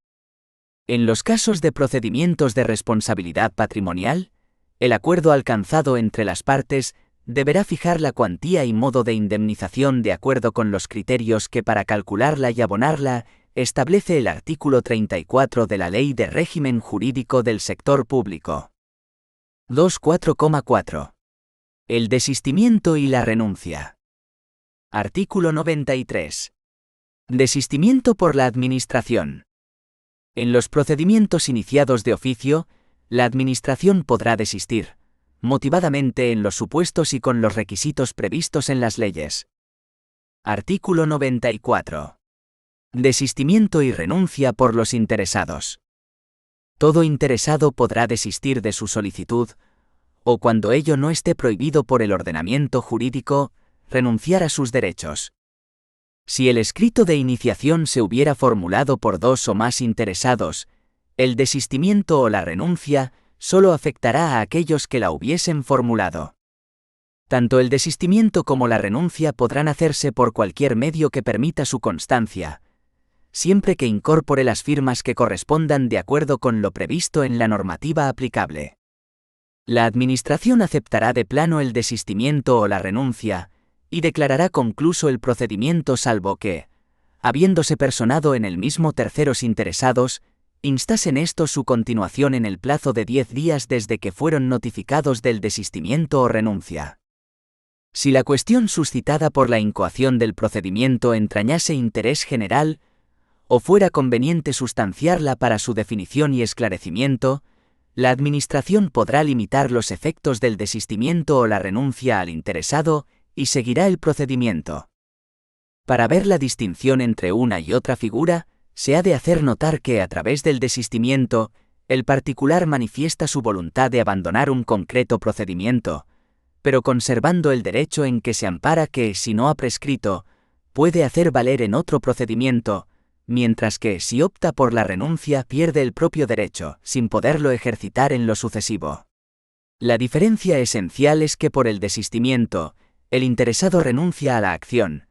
En los casos de procedimientos de responsabilidad patrimonial, el acuerdo alcanzado entre las partes deberá fijar la cuantía y modo de indemnización de acuerdo con los criterios que para calcularla y abonarla establece el artículo 34 de la Ley de Régimen Jurídico del Sector Público. 2.4.4. El desistimiento y la renuncia. Artículo 93. Desistimiento por la Administración. En los procedimientos iniciados de oficio, la Administración podrá desistir, motivadamente en los supuestos y con los requisitos previstos en las leyes. Artículo 94. Desistimiento y renuncia por los interesados. Todo interesado podrá desistir de su solicitud, o cuando ello no esté prohibido por el ordenamiento jurídico, renunciar a sus derechos. Si el escrito de iniciación se hubiera formulado por dos o más interesados, el desistimiento o la renuncia solo afectará a aquellos que la hubiesen formulado. Tanto el desistimiento como la renuncia podrán hacerse por cualquier medio que permita su constancia, siempre que incorpore las firmas que correspondan de acuerdo con lo previsto en la normativa aplicable. La Administración aceptará de plano el desistimiento o la renuncia, y declarará concluso el procedimiento salvo que, habiéndose personado en el mismo terceros interesados, instasen estos su continuación en el plazo de 10 días desde que fueron notificados del desistimiento o renuncia. Si la cuestión suscitada por la incoación del procedimiento entrañase interés general, o fuera conveniente sustanciarla para su definición y esclarecimiento, la Administración podrá limitar los efectos del desistimiento o la renuncia al interesado y seguirá el procedimiento. Para ver la distinción entre una y otra figura, se ha de hacer notar que a través del desistimiento, el particular manifiesta su voluntad de abandonar un concreto procedimiento, pero conservando el derecho en que se ampara que, si no ha prescrito, puede hacer valer en otro procedimiento, mientras que, si opta por la renuncia, pierde el propio derecho, sin poderlo ejercitar en lo sucesivo. La diferencia esencial es que por el desistimiento, el interesado renuncia a la acción,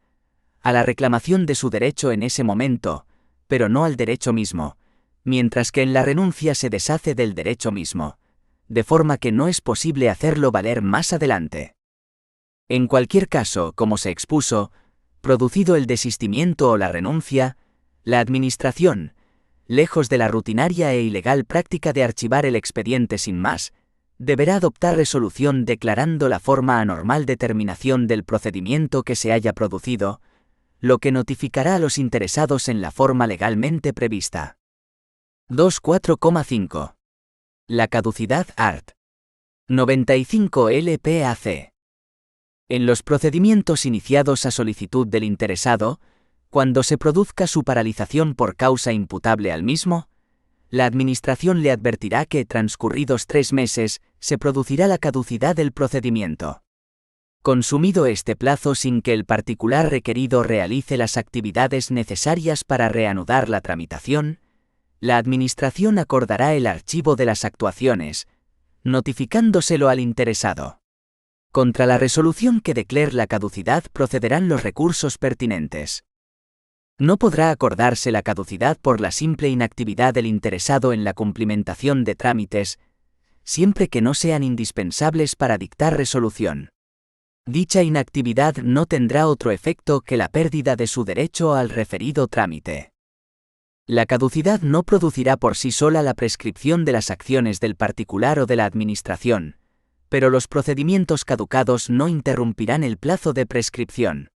a la reclamación de su derecho en ese momento, pero no al derecho mismo, mientras que en la renuncia se deshace del derecho mismo, de forma que no es posible hacerlo valer más adelante. En cualquier caso, como se expuso, producido el desistimiento o la renuncia, la Administración, lejos de la rutinaria e ilegal práctica de archivar el expediente sin más, deberá adoptar resolución declarando la forma anormal de terminación del procedimiento que se haya producido, lo que notificará a los interesados en la forma legalmente prevista. 2.4.5. La caducidad art. 95 LPAC. En los procedimientos iniciados a solicitud del interesado, cuando se produzca su paralización por causa imputable al mismo, la Administración le advertirá que, transcurridos 3 meses, se producirá la caducidad del procedimiento. Consumido este plazo sin que el particular requerido realice las actividades necesarias para reanudar la tramitación, la Administración acordará el archivo de las actuaciones, notificándoselo al interesado. Contra la resolución que declare la caducidad procederán los recursos pertinentes. No podrá acordarse la caducidad por la simple inactividad del interesado en la cumplimentación de trámites, siempre que no sean indispensables para dictar resolución. Dicha inactividad no tendrá otro efecto que la pérdida de su derecho al referido trámite. La caducidad no producirá por sí sola la prescripción de las acciones del particular o de la administración, pero los procedimientos caducados no interrumpirán el plazo de prescripción.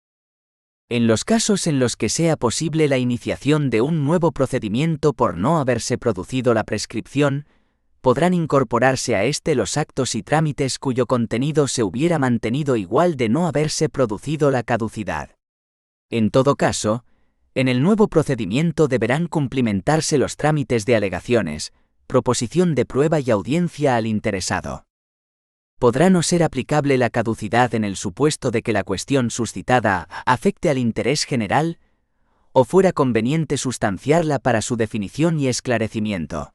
En los casos en los que sea posible la iniciación de un nuevo procedimiento por no haberse producido la prescripción, podrán incorporarse a este los actos y trámites cuyo contenido se hubiera mantenido igual de no haberse producido la caducidad. En todo caso, en el nuevo procedimiento deberán cumplimentarse los trámites de alegaciones, proposición de prueba y audiencia al interesado. Podrá no ser aplicable la caducidad en el supuesto de que la cuestión suscitada afecte al interés general, o fuera conveniente sustanciarla para su definición y esclarecimiento.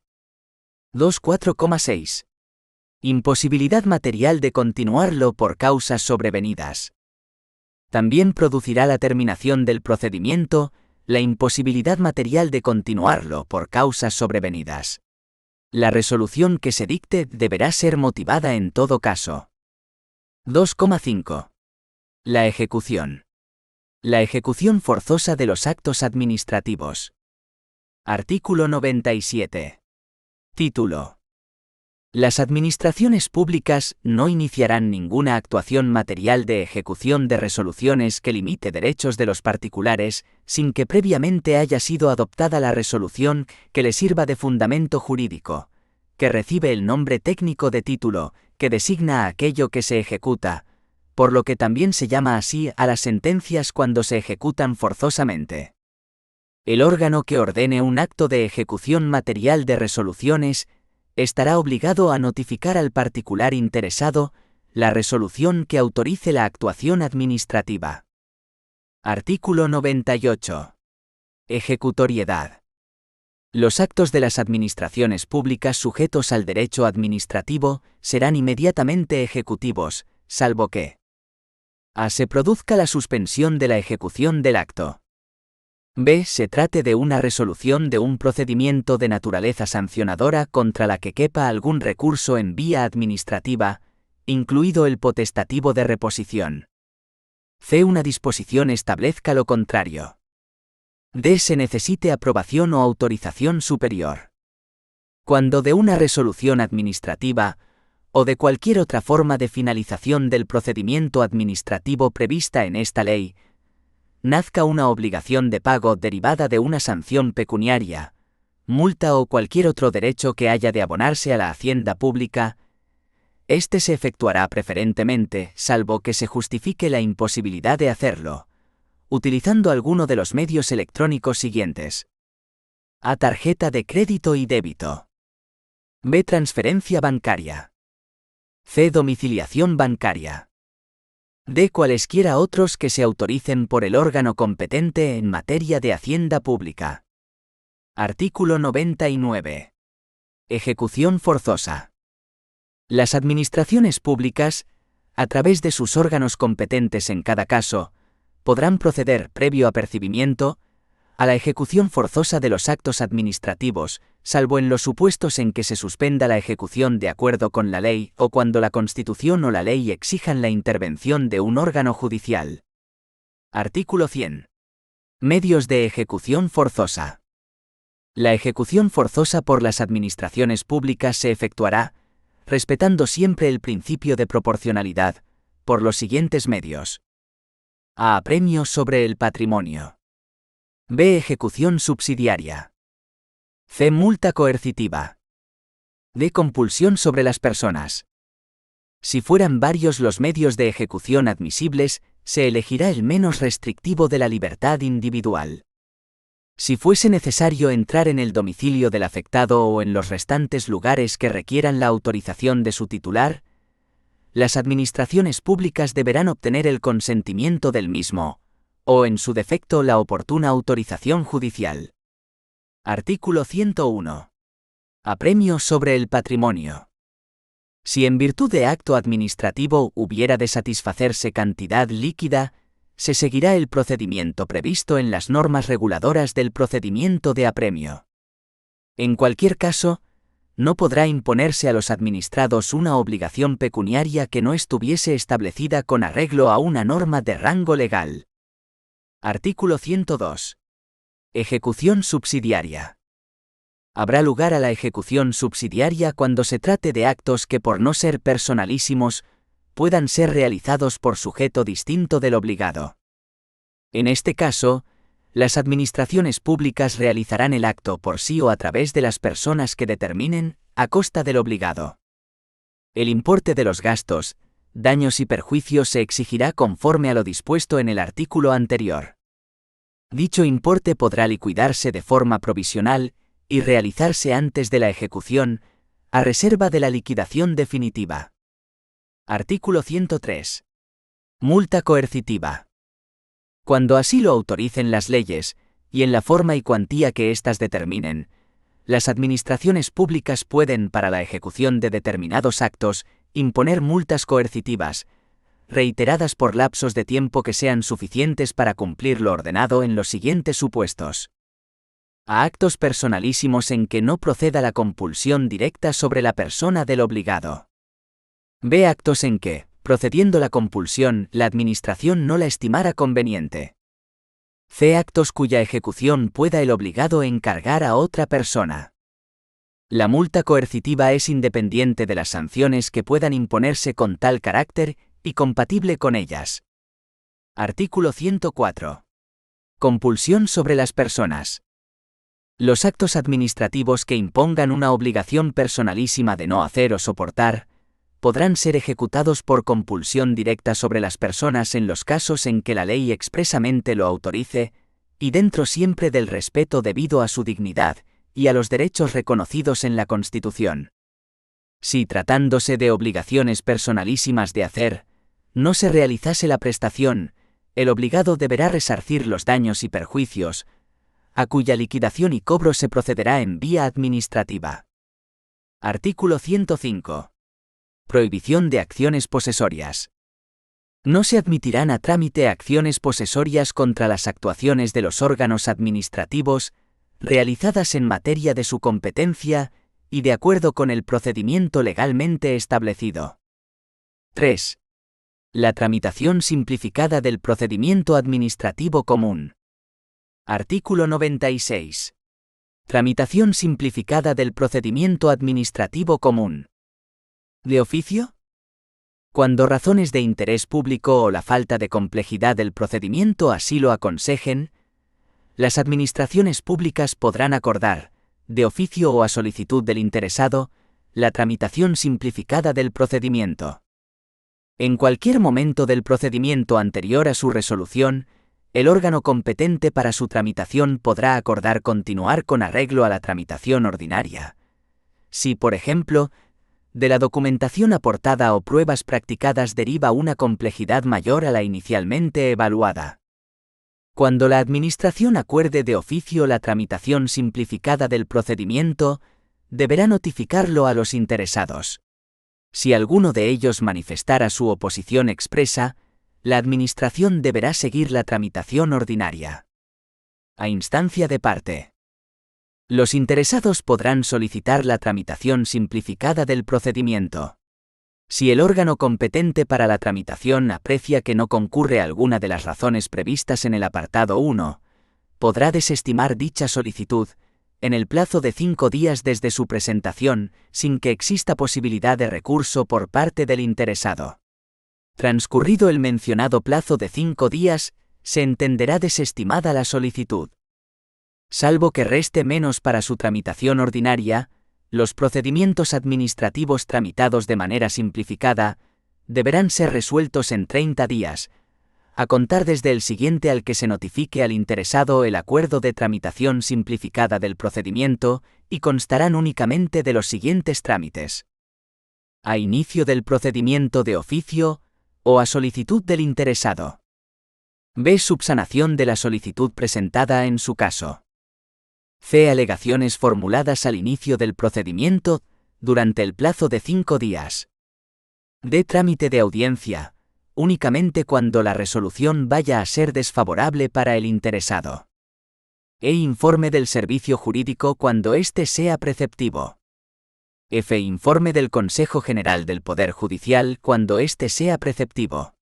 2.4.6. Imposibilidad material de continuarlo por causas sobrevenidas. También producirá la terminación del procedimiento la imposibilidad material de continuarlo por causas sobrevenidas. La resolución que se dicte deberá ser motivada en todo caso. 2.5. La ejecución. La ejecución forzosa de los actos administrativos. Artículo 97. Título. Las administraciones públicas no iniciarán ninguna actuación material de ejecución de resoluciones que limite derechos de los particulares, sin que previamente haya sido adoptada la resolución que le sirva de fundamento jurídico, que recibe el nombre técnico de título, que designa a aquello que se ejecuta, por lo que también se llama así a las sentencias cuando se ejecutan forzosamente. El órgano que ordene un acto de ejecución material de resoluciones estará obligado a notificar al particular interesado la resolución que autorice la actuación administrativa. Artículo 98. Ejecutoriedad. Los actos de las administraciones públicas sujetos al derecho administrativo serán inmediatamente ejecutivos, salvo que a. Se produzca la suspensión de la ejecución del acto. b. Se trate de una resolución de un procedimiento de naturaleza sancionadora contra la que quepa algún recurso en vía administrativa, incluido el potestativo de reposición. c. Una disposición establezca lo contrario. d. Se necesite aprobación o autorización superior. Cuando de una resolución administrativa, o de cualquier otra forma de finalización del procedimiento administrativo prevista en esta ley, nazca una obligación de pago derivada de una sanción pecuniaria, multa o cualquier otro derecho que haya de abonarse a la hacienda pública, este se efectuará preferentemente, salvo que se justifique la imposibilidad de hacerlo, utilizando alguno de los medios electrónicos siguientes: a. Tarjeta de crédito y débito. b. Transferencia bancaria. c. Domiciliación bancaria. d. Cualesquiera otros que se autoricen por el órgano competente en materia de hacienda pública. Artículo 99. Ejecución forzosa. Las administraciones públicas, a través de sus órganos competentes en cada caso, podrán proceder, previo apercibimiento, a la ejecución forzosa de los actos administrativos, salvo en los supuestos en que se suspenda la ejecución de acuerdo con la ley o cuando la Constitución o la ley exijan la intervención de un órgano judicial. Artículo 100. Medios de ejecución forzosa. La ejecución forzosa por las administraciones públicas se efectuará, respetando siempre el principio de proporcionalidad, por los siguientes medios: a. Apremio sobre el patrimonio. b. Ejecución subsidiaria. c. Multa coercitiva. d. Compulsión sobre las personas. Si fueran varios los medios de ejecución admisibles, se elegirá el menos restrictivo de la libertad individual. Si fuese necesario entrar en el domicilio del afectado o en los restantes lugares que requieran la autorización de su titular, las administraciones públicas deberán obtener el consentimiento del mismo, o en su defecto la oportuna autorización judicial. Artículo 101. Apremio sobre el patrimonio. Si en virtud de acto administrativo hubiera de satisfacerse cantidad líquida, se seguirá el procedimiento previsto en las normas reguladoras del procedimiento de apremio. En cualquier caso, no podrá imponerse a los administrados una obligación pecuniaria que no estuviese establecida con arreglo a una norma de rango legal. Artículo 102. Ejecución subsidiaria. Habrá lugar a la ejecución subsidiaria cuando se trate de actos que por no ser personalísimos, puedan ser realizados por sujeto distinto del obligado. En este caso, las administraciones públicas realizarán el acto por sí o a través de las personas que determinen, a costa del obligado. El importe de los gastos, daños y perjuicios se exigirá conforme a lo dispuesto en el artículo anterior. Dicho importe podrá liquidarse de forma provisional y realizarse antes de la ejecución, a reserva de la liquidación definitiva. Artículo 103. Multa coercitiva. Cuando así lo autoricen las leyes, y en la forma y cuantía que éstas determinen, las administraciones públicas pueden, para la ejecución de determinados actos, imponer multas coercitivas, reiteradas por lapsos de tiempo que sean suficientes para cumplir lo ordenado en los siguientes supuestos. A actos personalísimos en que no proceda la compulsión directa sobre la persona del obligado. B. Actos en que, procediendo la compulsión, la administración no la estimara conveniente. C. Actos cuya ejecución pueda el obligado encargar a otra persona. La multa coercitiva es independiente de las sanciones que puedan imponerse con tal carácter y compatible con ellas. Artículo 104. Compulsión sobre las personas. Los actos administrativos que impongan una obligación personalísima de no hacer o soportar, podrán ser ejecutados por compulsión directa sobre las personas en los casos en que la ley expresamente lo autorice, y dentro siempre del respeto debido a su dignidad y a los derechos reconocidos en la Constitución. Si tratándose de obligaciones personalísimas de hacer, no se realizase la prestación, el obligado deberá resarcir los daños y perjuicios, a cuya liquidación y cobro se procederá en vía administrativa. Artículo 105. Prohibición de acciones posesorias. No se admitirán a trámite acciones posesorias contra las actuaciones de los órganos administrativos, realizadas en materia de su competencia y de acuerdo con el procedimiento legalmente establecido. 3. La tramitación simplificada del procedimiento administrativo común. Artículo 96. Tramitación simplificada del procedimiento administrativo común. ¿De oficio? Cuando razones de interés público o la falta de complejidad del procedimiento así lo aconsejen, las administraciones públicas podrán acordar, de oficio o a solicitud del interesado, la tramitación simplificada del procedimiento. En cualquier momento del procedimiento anterior a su resolución, el órgano competente para su tramitación podrá acordar continuar con arreglo a la tramitación ordinaria. Si, por ejemplo, de la documentación aportada o pruebas practicadas deriva una complejidad mayor a la inicialmente evaluada. Cuando la Administración acuerde de oficio la tramitación simplificada del procedimiento, deberá notificarlo a los interesados. Si alguno de ellos manifestara su oposición expresa, la Administración deberá seguir la tramitación ordinaria. A instancia de parte. Los interesados podrán solicitar la tramitación simplificada del procedimiento. Si el órgano competente para la tramitación aprecia que no concurre alguna de las razones previstas en el apartado 1, podrá desestimar dicha solicitud, en el plazo de 5 días desde su presentación, sin que exista posibilidad de recurso por parte del interesado. Transcurrido el mencionado plazo de 5 días, se entenderá desestimada la solicitud. Salvo que reste menos para su tramitación ordinaria, los procedimientos administrativos tramitados de manera simplificada deberán ser resueltos en 30 días, a contar desde el siguiente al que se notifique al interesado el acuerdo de tramitación simplificada del procedimiento y constarán únicamente de los siguientes trámites. A inicio del procedimiento de oficio o a solicitud del interesado. B. Subsanación de la solicitud presentada en su caso. C. Alegaciones formuladas al inicio del procedimiento, durante el plazo de 5 días. D. Trámite de audiencia, únicamente cuando la resolución vaya a ser desfavorable para el interesado. E. Informe del servicio jurídico cuando éste sea preceptivo. F. Informe del Consejo General del Poder Judicial cuando éste sea preceptivo.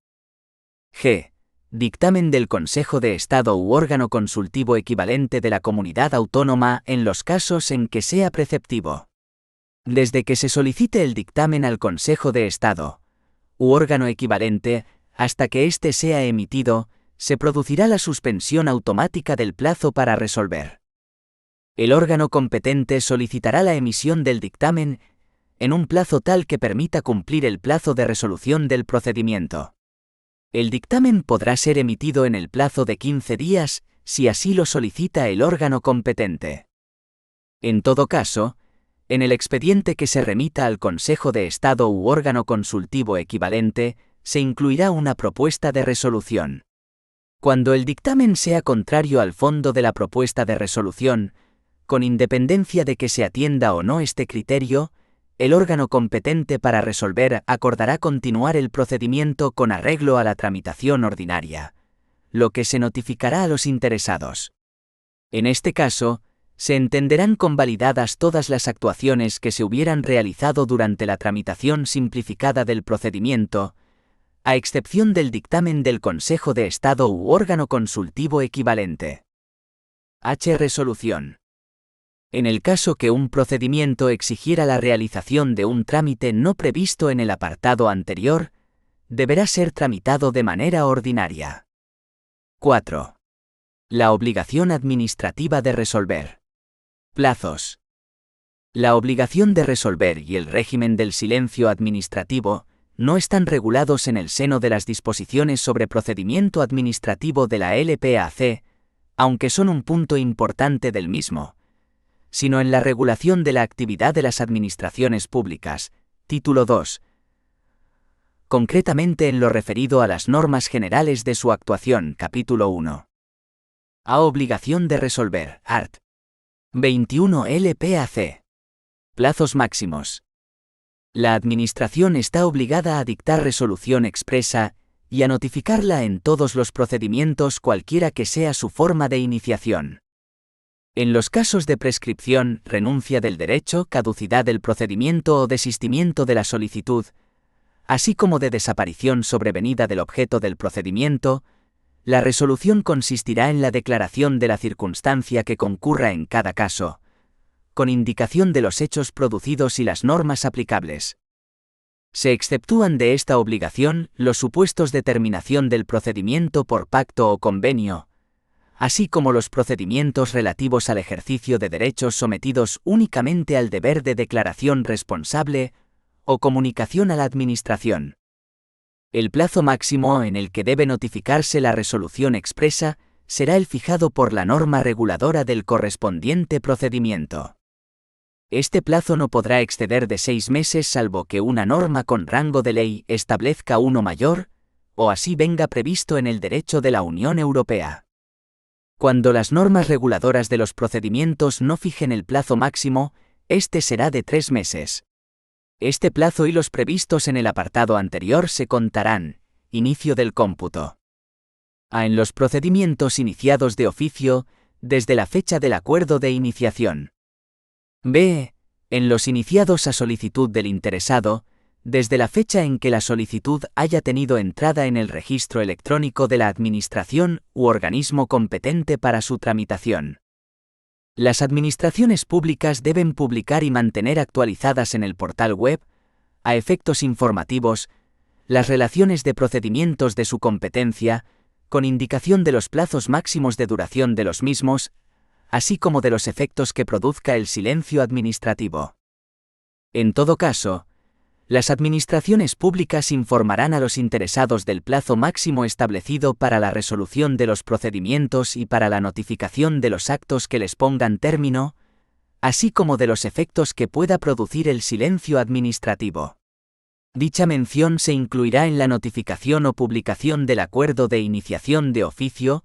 G. Dictamen del Consejo de Estado u órgano consultivo equivalente de la comunidad autónoma en los casos en que sea preceptivo. Desde que se solicite el dictamen al Consejo de Estado u órgano equivalente hasta que éste sea emitido, se producirá la suspensión automática del plazo para resolver. El órgano competente solicitará la emisión del dictamen en un plazo tal que permita cumplir el plazo de resolución del procedimiento. El dictamen podrá ser emitido en el plazo de 15 días, si así lo solicita el órgano competente. En todo caso, en el expediente que se remita al Consejo de Estado u órgano consultivo equivalente, se incluirá una propuesta de resolución. Cuando el dictamen sea contrario al fondo de la propuesta de resolución, con independencia de que se atienda o no este criterio, el órgano competente para resolver acordará continuar el procedimiento con arreglo a la tramitación ordinaria, lo que se notificará a los interesados. En este caso, se entenderán convalidadas todas las actuaciones que se hubieran realizado durante la tramitación simplificada del procedimiento, a excepción del dictamen del Consejo de Estado u órgano consultivo equivalente. H. Resolución. En el caso que un procedimiento exigiera la realización de un trámite no previsto en el apartado anterior, deberá ser tramitado de manera ordinaria. 4. La obligación administrativa de resolver. Plazos. La obligación de resolver y el régimen del silencio administrativo no están regulados en el seno de las disposiciones sobre procedimiento administrativo de la LPAC, aunque son un punto importante del mismo, sino en la regulación de la actividad de las administraciones públicas, título 2, concretamente en lo referido a las normas generales de su actuación, capítulo 1. A obligación de resolver, art. 21 LPAC. Plazos máximos. La Administración está obligada a dictar resolución expresa y a notificarla en todos los procedimientos cualquiera que sea su forma de iniciación. En los casos de prescripción, renuncia del derecho, caducidad del procedimiento o desistimiento de la solicitud, así como de desaparición sobrevenida del objeto del procedimiento, la resolución consistirá en la declaración de la circunstancia que concurra en cada caso, con indicación de los hechos producidos y las normas aplicables. Se exceptúan de esta obligación los supuestos de terminación del procedimiento por pacto o convenio, así como los procedimientos relativos al ejercicio de derechos sometidos únicamente al deber de declaración responsable o comunicación a la Administración. El plazo máximo en el que debe notificarse la resolución expresa será el fijado por la norma reguladora del correspondiente procedimiento. Este plazo no podrá exceder de 6 meses salvo que una norma con rango de ley establezca uno mayor, o así venga previsto en el derecho de la Unión Europea. Cuando las normas reguladoras de los procedimientos no fijen el plazo máximo, este será de 3 meses. Este plazo y los previstos en el apartado anterior se contarán, inicio del cómputo. A. En los procedimientos iniciados de oficio, desde la fecha del acuerdo de iniciación. B. En los iniciados a solicitud del interesado, desde la fecha en que la solicitud haya tenido entrada en el registro electrónico de la Administración u organismo competente para su tramitación. Las administraciones públicas deben publicar y mantener actualizadas en el portal web, a efectos informativos, las relaciones de procedimientos de su competencia, con indicación de los plazos máximos de duración de los mismos, así como de los efectos que produzca el silencio administrativo. En todo caso, las administraciones públicas informarán a los interesados del plazo máximo establecido para la resolución de los procedimientos y para la notificación de los actos que les pongan término, así como de los efectos que pueda producir el silencio administrativo. Dicha mención se incluirá en la notificación o publicación del acuerdo de iniciación de oficio,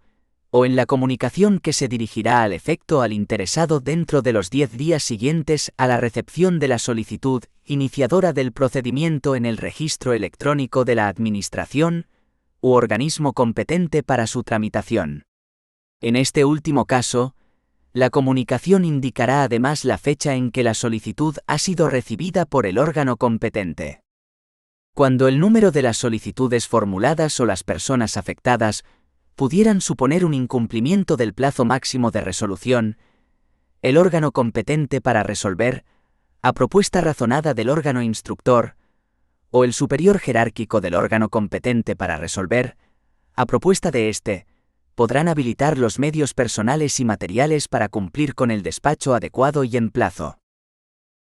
o en la comunicación que se dirigirá al efecto al interesado dentro de los 10 días siguientes a la recepción de la solicitud iniciadora del procedimiento en el registro electrónico de la Administración u organismo competente para su tramitación. En este último caso, La comunicación indicará además la fecha en que la solicitud ha sido recibida por el órgano competente. Cuando el número de las solicitudes formuladas o las personas afectadas pudieran suponer un incumplimiento del plazo máximo de resolución, el órgano competente para resolver, a propuesta razonada del órgano instructor, o el superior jerárquico del órgano competente para resolver, a propuesta de éste, podrán habilitar los medios personales y materiales para cumplir con el despacho adecuado y en plazo.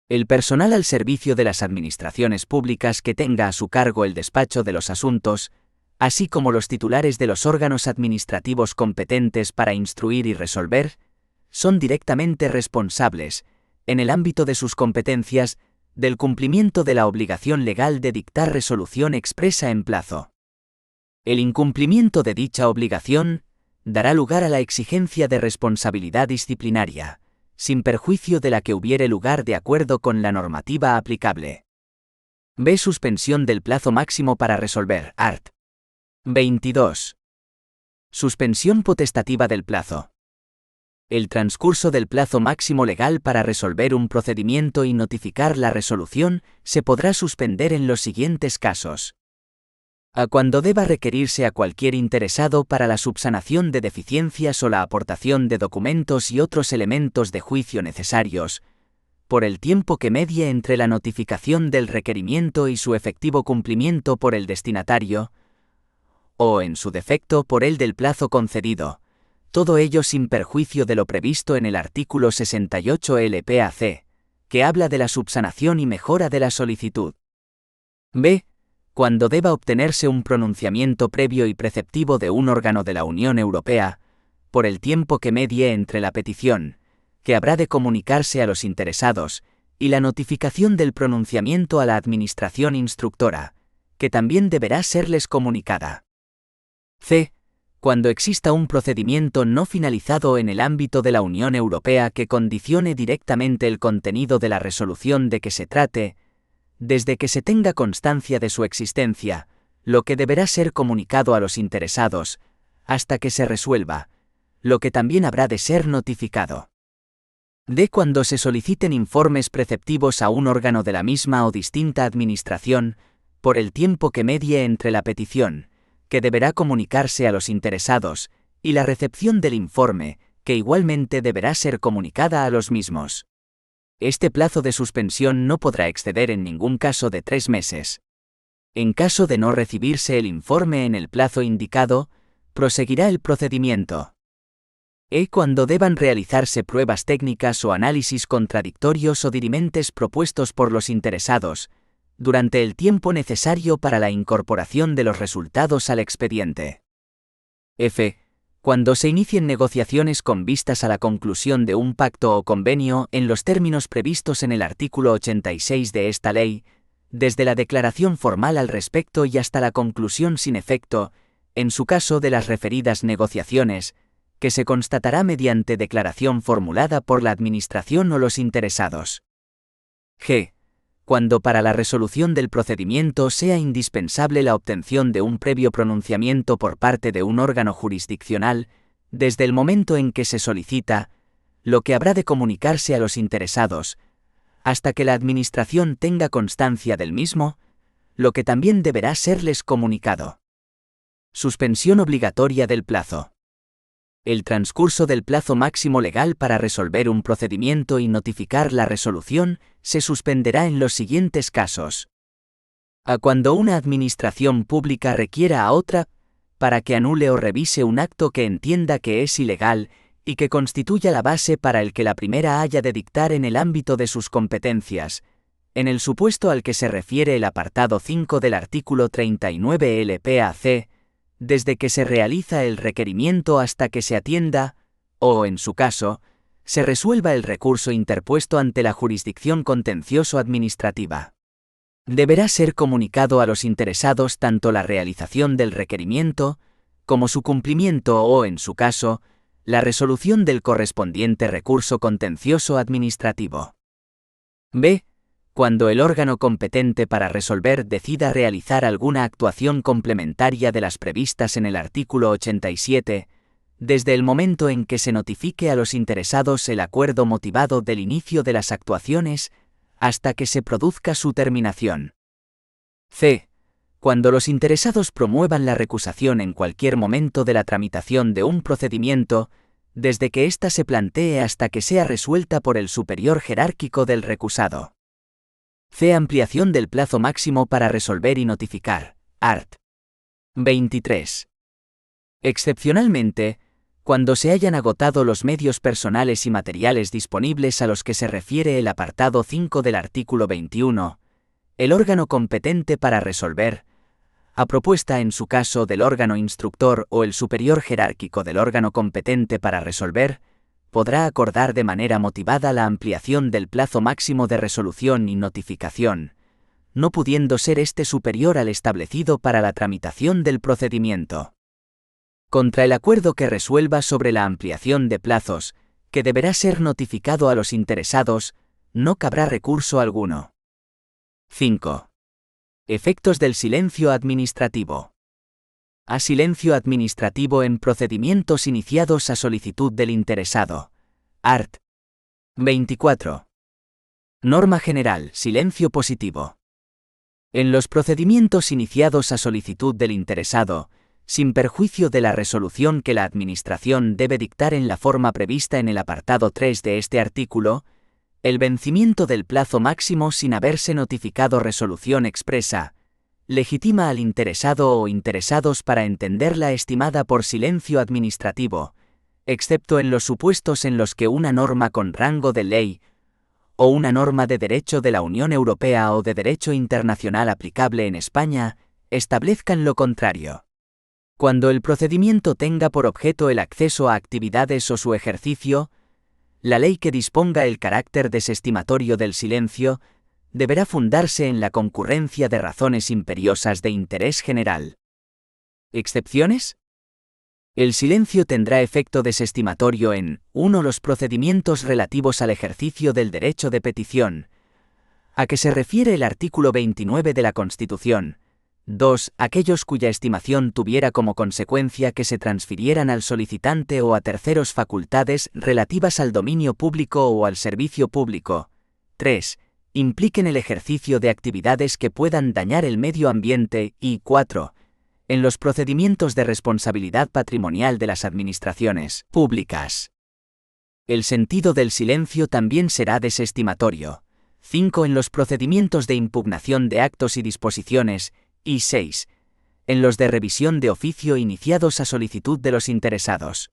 El personal al servicio de las administraciones públicas que tenga a su cargo el despacho de los asuntos, así como los titulares de los órganos administrativos competentes para instruir y resolver, son directamente responsables, en el ámbito de sus competencias, del cumplimiento de la obligación legal de dictar resolución expresa en plazo. El incumplimiento de dicha obligación dará lugar a la exigencia de responsabilidad disciplinaria, sin perjuicio de la que hubiere lugar de acuerdo con la normativa aplicable. B. Suspensión del plazo máximo para resolver. Art. 22. Suspensión potestativa del plazo. El transcurso del plazo máximo legal para resolver un procedimiento y notificar la resolución se podrá suspender en los siguientes casos. A cuando deba requerirse a cualquier interesado para la subsanación de deficiencias o la aportación de documentos y otros elementos de juicio necesarios, por el tiempo que medie entre la notificación del requerimiento y su efectivo cumplimiento por el destinatario, o, en su defecto, por el del plazo concedido, todo ello sin perjuicio de lo previsto en el artículo 68 LPAC, que habla de la subsanación y mejora de la solicitud. B. Cuando deba obtenerse un pronunciamiento previo y preceptivo de un órgano de la Unión Europea, por el tiempo que medie entre la petición, que habrá de comunicarse a los interesados, y la notificación del pronunciamiento a la Administración instructora, que también deberá serles comunicada. C. Cuando exista un procedimiento no finalizado en el ámbito de la Unión Europea que condicione directamente el contenido de la resolución de que se trate, desde que se tenga constancia de su existencia, lo que deberá ser comunicado a los interesados, hasta que se resuelva, lo que también habrá de ser notificado. D. Cuando se soliciten informes preceptivos a un órgano de la misma o distinta administración, por el tiempo que medie entre la petición, que deberá comunicarse a los interesados, y la recepción del informe, que igualmente deberá ser comunicada a los mismos. Este plazo de suspensión no podrá exceder en ningún caso de 3 meses. En caso de no recibirse el informe en el plazo indicado, proseguirá el procedimiento. E. Cuando deban realizarse pruebas técnicas o análisis contradictorios o dirimentes propuestos por los interesados, durante el tiempo necesario para la incorporación de los resultados al expediente. F. Cuando se inicien negociaciones con vistas a la conclusión de un pacto o convenio en los términos previstos en el artículo 86 de esta ley, desde la declaración formal al respecto y hasta la conclusión sin efecto, en su caso de las referidas negociaciones, que se constatará mediante declaración formulada por la Administración o los interesados. G. Cuando para la resolución del procedimiento sea indispensable la obtención de un previo pronunciamiento por parte de un órgano jurisdiccional, desde el momento en que se solicita, lo que habrá de comunicarse a los interesados, hasta que la Administración tenga constancia del mismo, lo que también deberá serles comunicado. Suspensión obligatoria del plazo. El transcurso del plazo máximo legal para resolver un procedimiento y notificar la resolución se suspenderá en los siguientes casos. A cuando una administración pública requiera a otra para que anule o revise un acto que entienda que es ilegal y que constituya la base para el que la primera haya de dictar en el ámbito de sus competencias, en el supuesto al que se refiere el apartado 5 del artículo 39 LPAC, desde que se realiza el requerimiento hasta que se atienda, o, en su caso, se resuelva el recurso interpuesto ante la jurisdicción contencioso-administrativa. Deberá ser comunicado a los interesados tanto la realización del requerimiento, como su cumplimiento o, en su caso, la resolución del correspondiente recurso contencioso-administrativo. B. Cuando el órgano competente para resolver decida realizar alguna actuación complementaria de las previstas en el artículo 87, desde el momento en que se notifique a los interesados el acuerdo motivado del inicio de las actuaciones hasta que se produzca su terminación. C. Cuando los interesados promuevan la recusación en cualquier momento de la tramitación de un procedimiento, desde que ésta se plantee hasta que sea resuelta por el superior jerárquico del recusado. C. Ampliación del plazo máximo para resolver y notificar. Art. 23. Excepcionalmente, cuando se hayan agotado los medios personales y materiales disponibles a los que se refiere el apartado 5 del artículo 21, el órgano competente para resolver, a propuesta en su caso del órgano instructor o el superior jerárquico del órgano competente para resolver, podrá acordar de manera motivada la ampliación del plazo máximo de resolución y notificación, no pudiendo ser este superior al establecido para la tramitación del procedimiento. Contra el acuerdo que resuelva sobre la ampliación de plazos, que deberá ser notificado a los interesados, no cabrá recurso alguno. 5. Efectos del silencio administrativo. A silencio administrativo en procedimientos iniciados a solicitud del interesado. Art. 24. Norma general, silencio positivo. En los procedimientos iniciados a solicitud del interesado, sin perjuicio de la resolución que la Administración debe dictar en la forma prevista en el apartado 3 de este artículo, el vencimiento del plazo máximo sin haberse notificado resolución expresa, legitima al interesado o interesados para entenderla estimada por silencio administrativo, excepto en los supuestos en los que una norma con rango de ley o una norma de derecho de la Unión Europea o de derecho internacional aplicable en España establezcan lo contrario. Cuando el procedimiento tenga por objeto el acceso a actividades o su ejercicio, la ley que disponga el carácter desestimatorio del silencio deberá fundarse en la concurrencia de razones imperiosas de interés general. ¿Excepciones? El silencio tendrá efecto desestimatorio en 1. Los procedimientos relativos al ejercicio del derecho de petición, a que se refiere el artículo 29 de la Constitución. 2. Aquellos cuya estimación tuviera como consecuencia que se transfirieran al solicitante o a terceros facultades relativas al dominio público o al servicio público. 3. Impliquen el ejercicio de actividades que puedan dañar el medio ambiente y 4. En los procedimientos de responsabilidad patrimonial de las administraciones públicas. El sentido del silencio también será desestimatorio. 5. En los procedimientos de impugnación de actos y disposiciones, y 6. En los de revisión de oficio iniciados a solicitud de los interesados.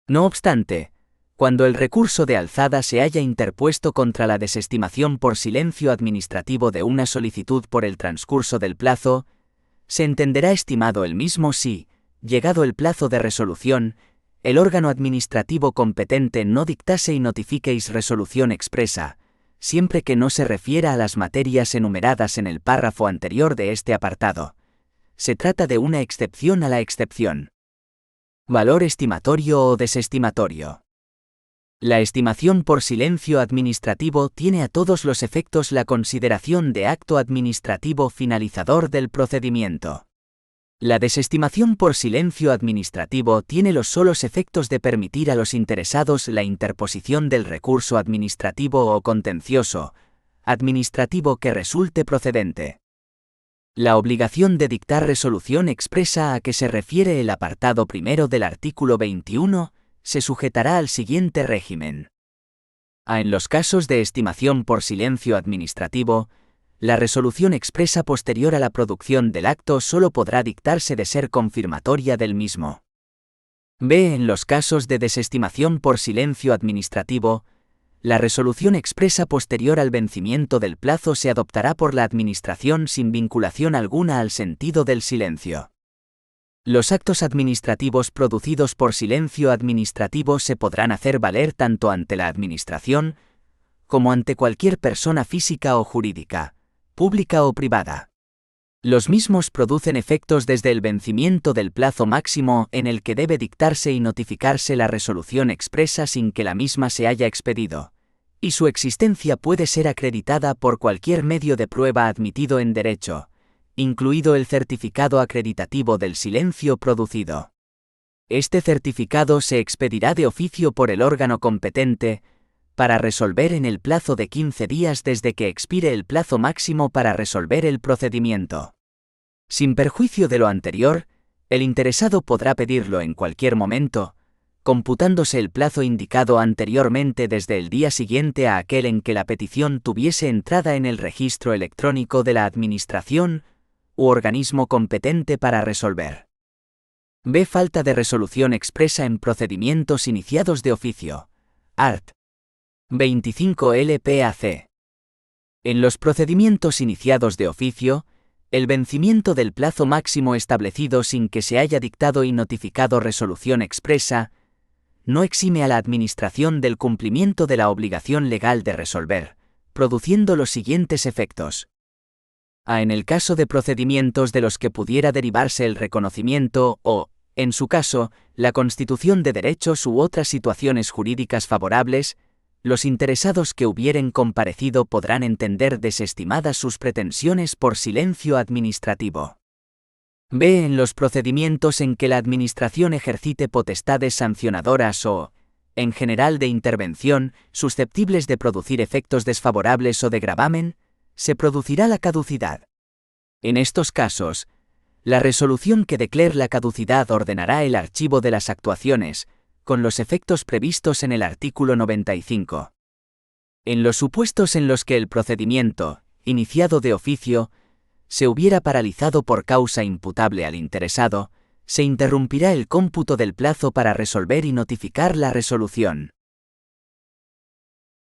No obstante, cuando el recurso de alzada se haya interpuesto contra la desestimación por silencio administrativo de una solicitud por el transcurso del plazo, se entenderá estimado el mismo si, llegado el plazo de resolución, el órgano administrativo competente no dictase y notifiquéis resolución expresa, siempre que no se refiera a las materias enumeradas en el párrafo anterior de este apartado. Se trata de una excepción a la excepción. Valor estimatorio o desestimatorio. La estimación por silencio administrativo tiene a todos los efectos la consideración de acto administrativo finalizador del procedimiento. La desestimación por silencio administrativo tiene los solos efectos de permitir a los interesados la interposición del recurso administrativo o contencioso, administrativo que resulte procedente. La obligación de dictar resolución expresa a que se refiere el apartado primero del artículo 21 se sujetará al siguiente régimen. A. En los casos de estimación por silencio administrativo, la resolución expresa posterior a la producción del acto solo podrá dictarse de ser confirmatoria del mismo. B. En los casos de desestimación por silencio administrativo, la resolución expresa posterior al vencimiento del plazo se adoptará por la Administración sin vinculación alguna al sentido del silencio. Los actos administrativos producidos por silencio administrativo se podrán hacer valer tanto ante la Administración como ante cualquier persona física o jurídica, pública o privada. Los mismos producen efectos desde el vencimiento del plazo máximo en el que debe dictarse y notificarse la resolución expresa sin que la misma se haya expedido, y su existencia puede ser acreditada por cualquier medio de prueba admitido en derecho, incluido el certificado acreditativo del silencio producido. Este certificado se expedirá de oficio por el órgano competente, para resolver en el plazo de 15 días desde que expire el plazo máximo para resolver el procedimiento. Sin perjuicio de lo anterior, el interesado podrá pedirlo en cualquier momento, computándose el plazo indicado anteriormente desde el día siguiente a aquel en que la petición tuviese entrada en el registro electrónico de la Administración u organismo competente para resolver. B. Falta de resolución expresa en procedimientos iniciados de oficio. Art. 25 LPAC. En los procedimientos iniciados de oficio, el vencimiento del plazo máximo establecido sin que se haya dictado y notificado resolución expresa, no exime a la Administración del cumplimiento de la obligación legal de resolver, produciendo los siguientes efectos. A. En el caso de procedimientos de los que pudiera derivarse el reconocimiento o, en su caso, la constitución de derechos u otras situaciones jurídicas favorables, los interesados que hubieren comparecido podrán entender desestimadas sus pretensiones por silencio administrativo. B. En los procedimientos en que la Administración ejercite potestades sancionadoras o, en general de intervención, susceptibles de producir efectos desfavorables o de gravamen, se producirá la caducidad. En estos casos, la resolución que declare la caducidad ordenará el archivo de las actuaciones, con los efectos previstos en el artículo 95. En los supuestos en los que el procedimiento, iniciado de oficio, se hubiera paralizado por causa imputable al interesado, se interrumpirá el cómputo del plazo para resolver y notificar la resolución.